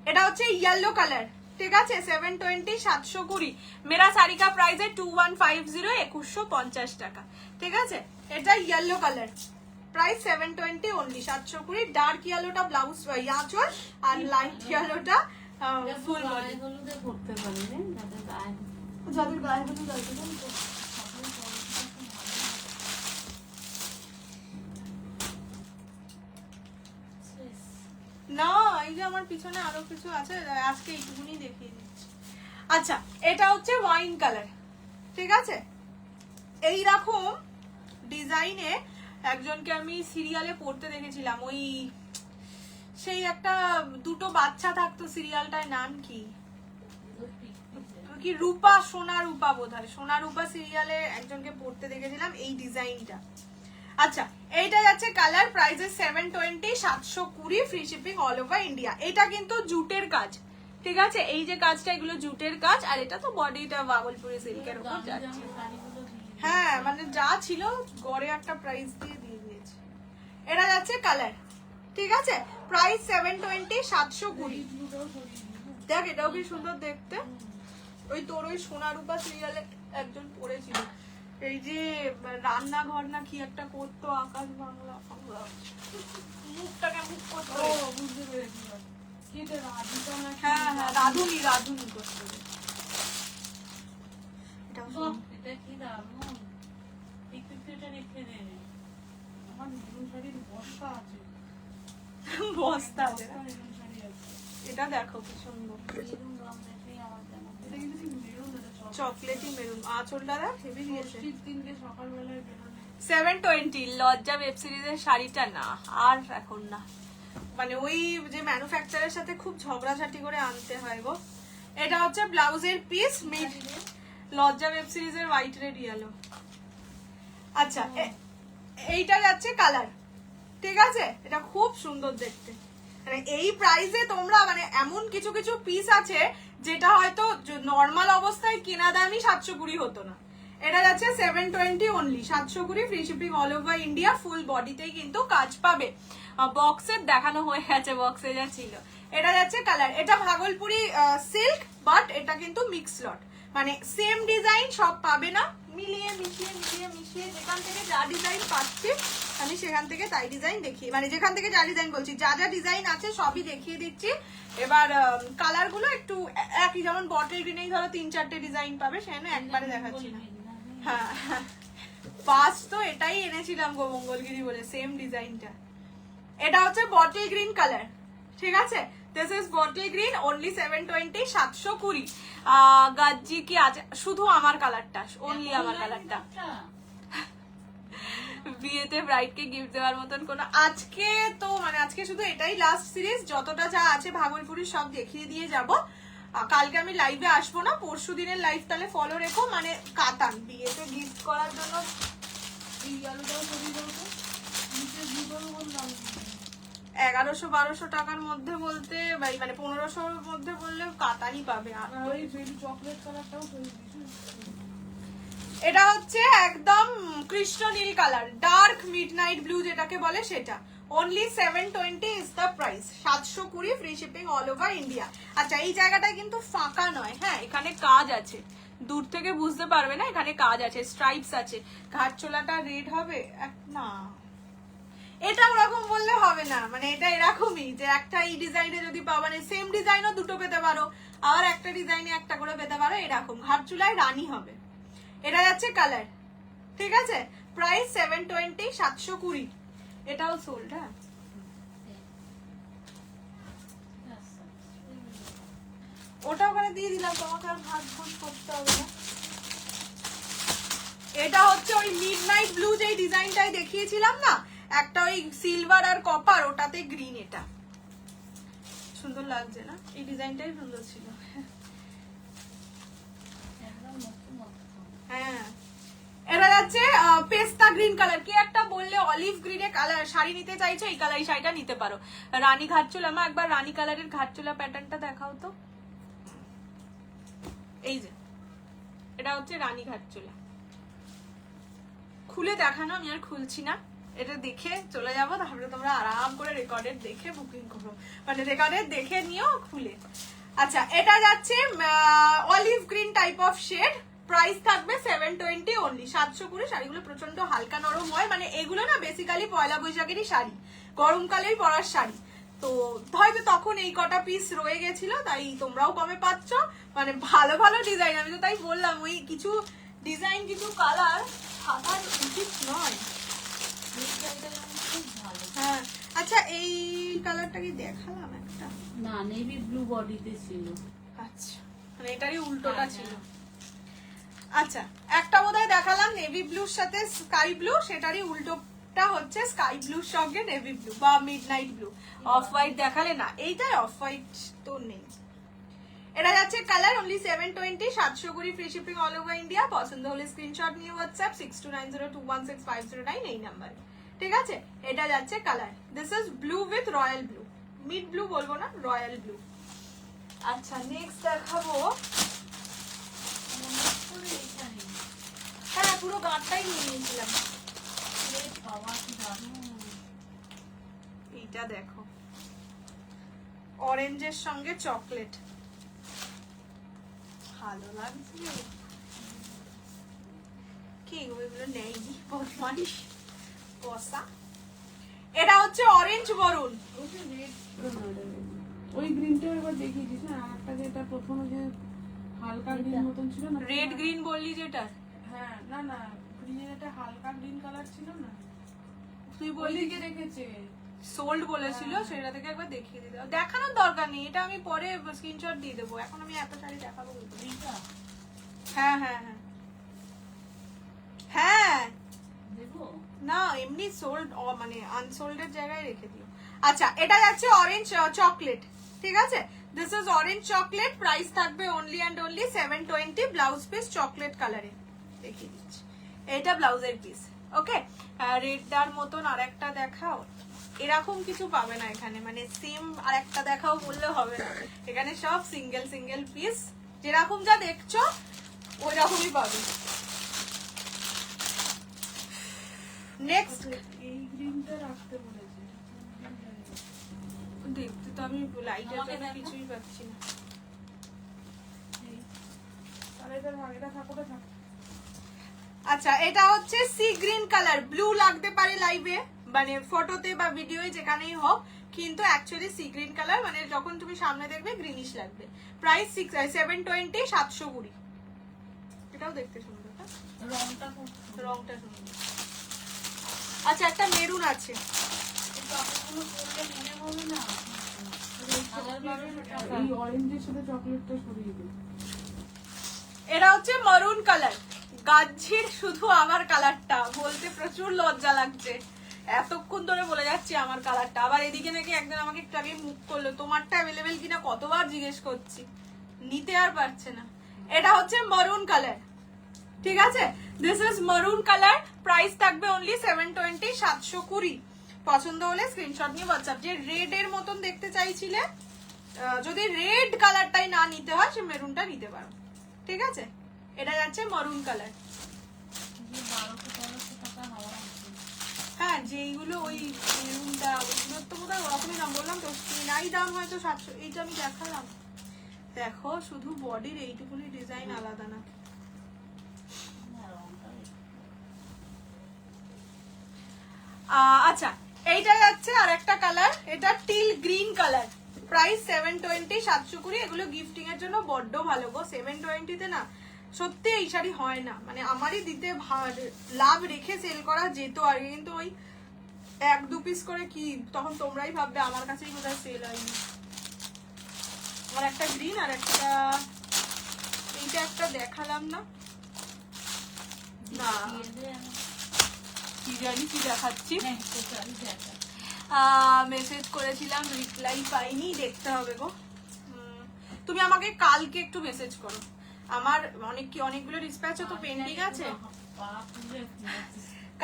এটা হচ্ছে ইয়েলো কালার, ঠিক আছে? 720, 720। মেরা শাড়ি কা প্রাইস है 2150, 2150 টাকা, ঠিক আছে? এটা yellow colour, price 720 only, 720। Dark ইয়েলোটা ব্লাউজ আঁচল, আর লাইট ইয়েলোটা ফুল বডি। হলুদে করতে পারি রে, যাদের গায়ে যাদের গায়ে হলুদ আছে না, এই যে আমার পিছনে আরো কিছু আছে, আজকে এইটুকুনি দেখিয়ে দিচ্ছি। আচ্ছা, এটা হচ্ছে ওয়াইন কালার, ঠিক আছে? এইরকম ডিজাইনে একজনকে আমি সিরিয়ালে পড়তে দেখেছিলাম, ওই সেই একটা দুটো বাচ্চা থাকতো, সিরিয়ালটার নাম কি কি রূপা, সোনা রূপা বোধহয়, সোনা রূপা সিরিয়ালে একজনকে পড়তে দেখেছিলাম এই ডিজাইনটা। আচ্ছা, এইটা যাচ্ছে colour, prices 720, 720, free shipping all over India. এটা কিন্তু জুটের কাজ, ঠিক আছে? এই যে কাজটা, এগুলো জুটের কাজ, আর এটা তো বডিটা ভাগলপুরি সিল্কের উপর যাচ্ছে। হ্যাঁ, মানে যা ছিল গড়ে একটা প্রাইস দিয়ে দিয়েছে। এটা যাচ্ছে কালার, ঠিক আছে? প্রাইস 720, 720। দেখ এটাও কি সুন্দর দেখতে। ওই তোর ওই সোনা রূপা সিরিয়ালে একজন পড়েছিল, এই যে রান্নাঘর না কি একটা করতো, আকাশ বাংলা, মুখটাকে মুখ করতো। বুঝতে পেরেছি। কি এটা রাধিকা না? হ্যাঁ হ্যাঁ, রাধুনি করতো। এটা কি দারুণ, এটা রেখে দে। আমার মেরুন শাড়ির বস্তা আছে। বস্তা আছে, মেরুন শাড়ি আছে। এটা দেখো কি সুন্দর, এরকম রং দেখেই আমার যেন এটা কিন্তু ঠিক মেরুন, এটা চকলেটি মেরুন। আঁচলটা দেখ হেভি দিয়েছে। ষষ্ঠীর দিনকে সকালবেলায় বেরোলে 720 লজ্জা ওয়েব সিরিজের শাড়িটা না, আর এখন না, মানে ওই যে ম্যানুফ্যাকচারের সাথে খুব ঝগড়াঝাটি করে আনতে হয় গো। এটা হচ্ছে ব্লাউজের পিস, মিড লজ্জা ওয়েব সিরিজের হোয়াইট রেড ইয়েলো। আচ্ছা, এইটা যাচ্ছে কালার, ঠিক আছে? এটা খুব সুন্দর দেখতে। মানে এই প্রাইসে তোমরা, মানে এমন কিছু কিছু পিস আছে যেটা হয়তো নর্মাল অবস্থায় কেনা দামই 720 হতো না। এটা যাচ্ছে 720 only, 720, free shipping all over India. Full বডিতেই কিন্তু কাজ পাবে। বক্সের দেখানো হয়ে গেছে, বক্সে যা ছিল। এটা যাচ্ছে কালার, এটা ভাগলপুরি সিল্ক, বাট এটা কিন্তু মিক্স লট, মানে সেম ডিজাইন সব পাবে না, মিলিয়ে মিশিয়ে যেখান থেকে যা ডিজাইন পাচ্ছি আমি সেখান থেকে তাই ডিজাইন দেখিয়ে, মানে যেখান থেকে যা ডিজাইন বলছি, যা যা ডিজাইন আছে সবই দেখিয়ে দিচ্ছি। এবার কালার গুলো একটু একই, যেমন বটল গ্রিনেই ধরো 3-4টে ডিজাইন পাবে, সেখানে একবারে দেখাচ্ছি না। হ্যাঁ, ফার্স্ট তো এটাই এনেছিলাম গো, মঙ্গলগিরি বলে, সেম ডিজাইনটা। এটা হচ্ছে বটল গ্রিন কালার, ঠিক আছে? This is bottle green, only 720, 720। গাজ্জি কি আছে? শুধু আমার কালারটা, অনলি আমার কালারটা। বিয়েতে ব্রাইডকে গিফট দেওয়ার মতন কোনো আজকে তো, মানে আজকে শুধু এটাই লাস্ট সিরিজ, যতটা যা আছে ভাগলপুরি সব দেখিয়ে দিয়ে যাব। কালকে আমি লাইভে আসবো না, পরশু দিনের লাইভ তাহলে ফলো রেখো। মানে কাতান বিয়েতে গিফট করার জন্য এই আলুটাও ছবি দেবো, নিচে দুটোর বললাম 1100-1200 টাকার মধ্যে বলতে, মানে 1500-র মধ্যে বললে কাতানই পাবে। আর ওই বেবি চকলেট কালারটাও ছবি দিয়েছি। এটা হচ্ছে একদম কৃষ্ণ নীল কালার, ডার্ক মিডনাইট ব্লু যেটাকে বলে সেটা, only 720 is the price. 720 free shipping all over India. আচ্ছা এই জায়গাটা কিন্তু ফাঁকা নয়, হ্যাঁ এখানে কাজ আছে, দূর থেকে বুঝতে পারবে না, এখানে কাজ আছে, স্ট্রাইপস আছে। ঘাট চোলাটা রেড হবে না, এটা ওরকম বললে হবে না, মানে এটা এরকমই যে একটা এই ডিজাইনে যদি পাও, মানে সেম ডিজাইনও দুটো পেতে পারো, আর একটা ডিজাইনে একটা করে পেতে পারো, এরকম ঘাট চুলায় রানী হবে। এটা যাচ্ছে কালার, ঠিক আছে, প্রাইস 720, 720। এটাও সোল্ড। হ্যাঁ ওটা ওখানে দিয়ে দিলাম, তোমাকে আর ভাত ভোজ করতে হবে না। এটা হচ্ছে ওই মিডনাইট ব্লু যেই ডিজাইনটাই দেখিয়েছিলাম না, একটা ওই সিলভার আর কপার, ওটাতে গ্রিন। এটা সুন্দর লাগছে না, এই ডিজাইনটাই সুন্দর ছিল। হ্যাঁ এটা যাচ্ছে পেস্তা গ্রিন কালার। কি একটা বললে অলিভ গ্রিনে কালার শাড়ি নিতে চাইছো, এই কালার শাড়িটা নিতে পারো। রানী ঘাটচোলা, মা একবার রানী কালারের ঘাটচোলা প্যাটার্নটা দেখাও তো। এই যে এটা হচ্ছে রানী ঘাটচোলা, খুলে দেখানো, আমি আর খুলছি না, এটা দেখে চলে যাবো, তাহলে তোমরা আরাম করে রেকর্ডেড দেখে বুকিং করো, মানে রেকর্ডেড দেখে নিও খুলে। আচ্ছা এটা যাচ্ছে olive green type of shade, price থাকবে 720 অনলি। 720। শাড়িগুলো প্রচন্ড হালকা নরম হয়, মানে এগুলো না বেসিক্যালি পয়লা বৈশাখেরই শাড়ি, গরমকালেই পরার শাড়ি, তো হয়তো তখন এই কটা পিস রয়ে গেছিল, তাই তোমরাও কমে পাচ্ছ। মানে ভালো ভালো ডিজাইন, আমি তো তাই বললাম ওই কিছু ডিজাইন কিছু কালার থাকার উচিত নয়। হ্যাঁ আচ্ছা এই কালারটা কি দেখালাম একটা? না, নেভি ব্লু বডিতে ছিল। আচ্ছা মানে এটারই উল্টোটা ছিল। আচ্ছা একটা বোধহয় দেখালাম নেভি ব্লুর সাথে স্কাই ব্লু, সেটারই উল্টোটা হচ্ছে স্কাই ব্লুর সঙ্গে নেভি ব্লু বা মিডনাইট ব্লু। অফ হোয়াইট দেখালে না, এইটাই অফ হোয়াইট তো নেই। এটা যাচ্ছে colour only 720, 720 free shipping all over India. পছন্দ হলে স্ক্রিনশট নিয়ে হোয়াটসঅ্যাপ 6290216509 এই নাম্বারে, ঠিক আছে। এটা যাচ্ছে colour, this is blue with royal blue, mid blue বলবো না, রয়্যাল ব্লু। আচ্ছা নেক্সট দেখাবো, হ্যাঁ পুরো গাঁটটাই নিয়ে নিয়েছিলাম। এইটা দেখো, অরেঞ্জের সঙ্গে চকলেট, ভালো লাগছে কি? ওইগুলো নেই বদমাইশ কষা। এটা হচ্ছে অরেঞ্জ মরুন, ওই গ্রিনটা এবার দেখিয়েছিস না, একটা যেটা প্রথমে যে হালকা গ্রিন মতন ছিল না, রেড গ্রিন বললি যেটা, হ্যাঁ না না গ্রিনের একটা হালকা গ্রিন কালার ছিল না, তুই ওই বললি দিকে রেখেছে সোল্ড বলেছিল, সেটা থেকে একবার দেখিয়ে দিতে হবে। দেখানোর দরকার নেই, এটা আমি পরে স্ক্রিনশট দিয়ে দেবো, এখন আমি এত শাড়ি দেখাবো। হ্যাঁ হ্যাঁ হ্যাঁ হ্যাঁ না এমনি সোল্ড, মানে আনসোল্ডের জায়গায় রেখে দিও। আচ্ছা এটা যাচ্ছে অরেঞ্জ চকলেট, ঠিক আছে, this is orange chocolate, price থাকবে only and only 720। Blouse piece chocolate কালারে দেখিয়ে দিচ্ছি, এটা ব্লাউজের পিস। ওকে রেডটার মতন আর একটা দেখাও, এরকম কিছু পাবে না এখানে, মানে সেম আর একটা দেখাও বললে হবে না, এখানে সব সিঙ্গেল সিঙ্গেল পিস, যেরকম যা দেখছো ওই রকমই পাবে। নেক্সট এই গ্রিনটা রাখতে বলেছে, দেখতে তো আমি লাইটের জন্য কিছুই পাচ্ছি না, তাহলে এটার ভাগেটা থাকোটা থাক। আচ্ছা এটা হচ্ছে সি গ্রিন কালার, ব্লু লাগতে পারে লাইভে, মানে ফটোতে বা ভিডিওয়ে যেখানেই হোক, কিন্তু অ্যাকচুয়ালি সি গ্রিন কালার, মানে যখন তুমি সামনে দেখবে গ্রিনিশ লাগবে। প্রাইস 720, 720। এটাও দেখতে সুন্দর, রংটা সুন্দর। আচ্ছা একটা মেরুন আছে, এই অরেঞ্জের সাথে চকলেটটা সরিয়ে দিই। এটা হচ্ছে মারুন কালার, গাজ্জির শুধু আমার কালারটা বলতে প্রচুর লজ্জা লাগছে, এতক্ষণ ধরে বলে যাচ্ছি আমার কালারটা, আবার এদিকে নাকি একজন আমাকে একটু আগে মুখ করলো তোমারটা অ্যাভেলেবেল কিনা কতবার জিজ্ঞেস করছি, নিতে আর পারছে না। এটা হচ্ছে মারুন কালার, ঠিক আছে, দিস ইজ মারুন কালার, প্রাইস থাকবে অনলি 720, 720। পছন্দ হলে স্ক্রিনশট নিয়ে হোয়াটসঅ্যাপ। যে রেড এর মতন দেখতে চাইছিলে, যদি রেড কালারটাই না নিতে হয় সে মেরুনটা নিতে পারো, ঠিক আছে। এটা যাচ্ছে মারুন কালার, হ্যাঁ যেইগুলো ওই মেরুনটা নাই দাম হয়তো 700। এইটা আমি দেখালাম, দেখো শুধু বডির এইটুকুনি ডিজাইন আলাদা না। আচ্ছা এইটা যাচ্ছে আর একটা কালার, এটা টিল গ্রিন কালার, প্রাইস 720, 720। এগুলো গিফটিং এর জন্য বড্ড ভালো গো। 720 তে না সত্যি এই শাড়ি হয় না, মানে আমারই দিতে লাভ রেখে সেল করা যেত আর কি, কিন্তু ওই 1-2 পিস করে কি তখন তোমরাই ভাববে আমার কাছেই বোধহয় সেল হয়নি। আর একটা গ্রিন আর একটা এইটা একটা দেখালাম না, না কি জানি কি দেখাচ্ছি, মেসেজ করেছিলাম রিপ্লাই পাইনি, দেখতে হবে গো। তুমি আমাকে কালকে একটু মেসেজ করো, আমার অনেকগুলো ডিসপ্যাচও তো পেন্ডিং আছে।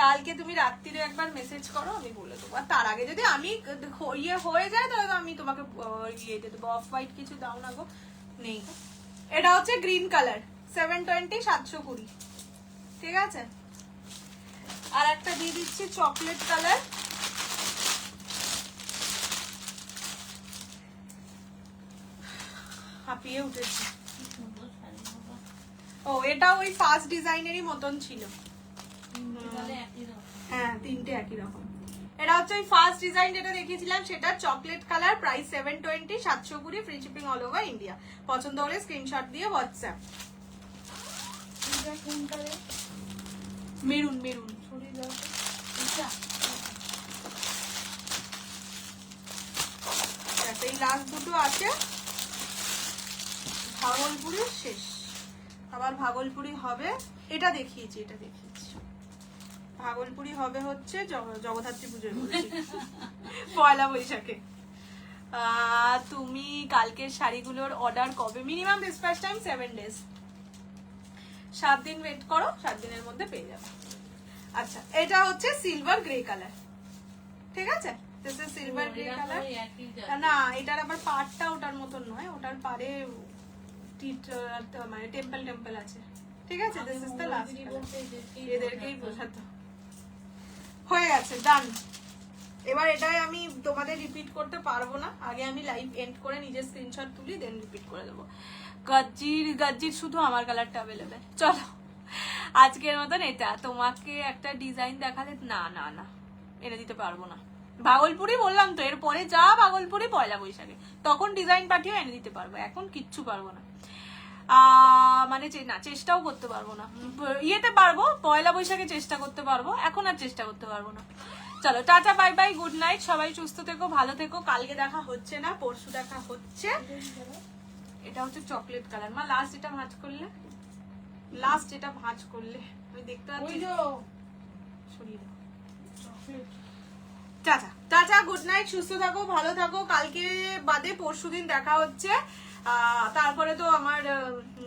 কালকে তুমি রাত্রিরে একবার মেসেজ করো, আমি বলে দেবো। আর তার আগে যদি আমি ইয়ে হয়ে যায় তাহলে তো আমি তোমাকে ইয়ে দিয়ে দেবো। অফ হোয়াইট কিছু দাও না গো, নেই। এটা হচ্ছে গ্রিন কালার, 720, 720, ঠিক আছে। আর একটা দিয়ে দিচ্ছি চকলেট কালার, হাঁপিয়ে উঠেছি। ও এটা ওই ফার্স্ট ডিজাইনেরই মতন ছিল, হ্যাঁ 3টে একই রকম। এটা হচ্ছে ওই ফার্স্ট ডিজাইন যেটা দেখিয়েছিলাম সেটা, chocolate colour, price 720, 720, free shipping all over India. পছন্দ হলে স্ক্রিনশট দিয়ে হোয়াটসঅ্যাপ। মেরুন মেরুন এই লাস্ট দুটো আছে, ভাগলপুরের শেষ, আবার ভাগলপুরি হবে। এটা দেখিয়েছি, এটা দেখিয়েছি, ভাগলপুরি হবে হচ্ছে জগদ্ধাত্রী পুজোয়, পয়লা বৈশাখে। তুমি কালকের শাড়িগুলোর অর্ডার কবে? মিনিমাম ডিসপ্যাচ টাইম 7 days, 7 দিন ওয়েট করো, 7 দিনের মধ্যে পেয়ে যাবে। আচ্ছা এটা হচ্ছে সিলভার গ্রে কালার, ঠিক আছে, this is silver grey colour. না এটার আবার পাড়টা ওটার মতন নয়, ওটার পাড়ে মানে টেম্পল টেম্পল আছে, ঠিক আছে। দিস ইজ দ্য লাস্ট, এদেরকেই বোঝাতো। হয়ে গেছে, ডান। এবার এটাই আমি তোমাদের রিপিট করতে পারবো না, আগে আমি লাইভ এন্ড করে নিজের স্ক্রিনশট তুলি দেন রিপিট করে দেবো। গাজ্জির শুধু আমার কালারটা অ্যাভেলেবেল। চলো আজকের মতন এটা, তোমাকে একটা ডিজাইন দেখালে না না না এনে দিতে পারবো না। ভাগলপুরি বললাম তো, এরপরে যা ভাগলপুরি পয়লা বৈশাখে, তখন ডিজাইন পাঠিয়ে এনে দিতে পারবো, এখন কিচ্ছু পারবো না। মানে না চেষ্টাও করতে পারবো না, ইয়েতে পারবো পয়লা বৈশাখে চেষ্টা করতে পারবো, এখন আর চেষ্টা করতে পারবো না। চলো tata bye bye, good night, সবাই সুস্থ থেকো, ভালো থেকো। কালকে দেখা হচ্ছে না, পরশু দেখা হচ্ছে। এটা হচ্ছে চকলেট কালার, মা লাস্ট এটা ভাঁজ করলে, লাস্ট এটা ভাঁজ করলে আমি দেখতে পাচ্ছি। সরিয়ে দাও। টাটা টাটা, গুড নাইট, সুস্থ থাকো, ভালো থাকো। কালকে বাদে পরশুদিন দেখা হচ্ছে, তারপরে তো আমার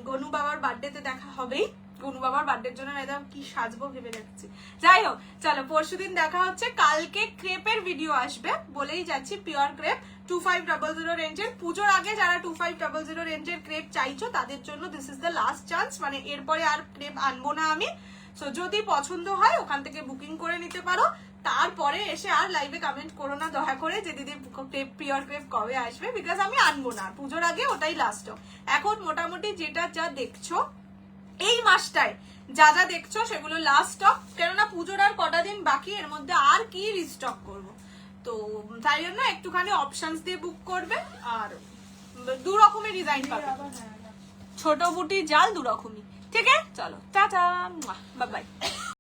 গনু বাবার বার্থডেতে দেখা হবেই। গনু বাবার বার্থডের জন্য একদম কি সাজবো ভেবে রাখছি। যাই হোক চলো পরশুদিন দেখা হচ্ছে। কালকে ক্রেপের ভিডিও আসবে, বলেই যাচ্ছি, পিওর ক্রেপ 2500 রেঞ্জের। পুজোর আগে যারা 2500 রেঞ্জের ক্রেপ চাইছো তাদের জন্য this is the last chance, মানে এরপরে আর ক্রেপ আনবো না আমি। সো যদি পছন্দ হয় ওখান থেকে বুকিং করে নিতে পারো, তারপরে এসে আর লাইভে কমেন্ট করো না দয়া করে যে দিদি ক্রেপ পিওর ক্রেপ কবে আসবে, বিকজ আমি আনবো না পুজোর আগে, ওটাই লাস্ট। এখন মোটামুটি যেটা যা দেখছো এই মাসটায় যা যা দেখছো সেগুলো লাস্ট স্টক, কেননা পুজোর আর কটা দিন বাকি, এর মধ্যে আর কি রিস্টক করবো, তো তাই জন্য একটুখানি অপশনস দিয়ে বুক করবে। আর 2 রকমের ডিজাইন পাবে, ছোট বুটি জাল 2 রকমই, ঠিক আছে। চলো টাটা, বাই বাই।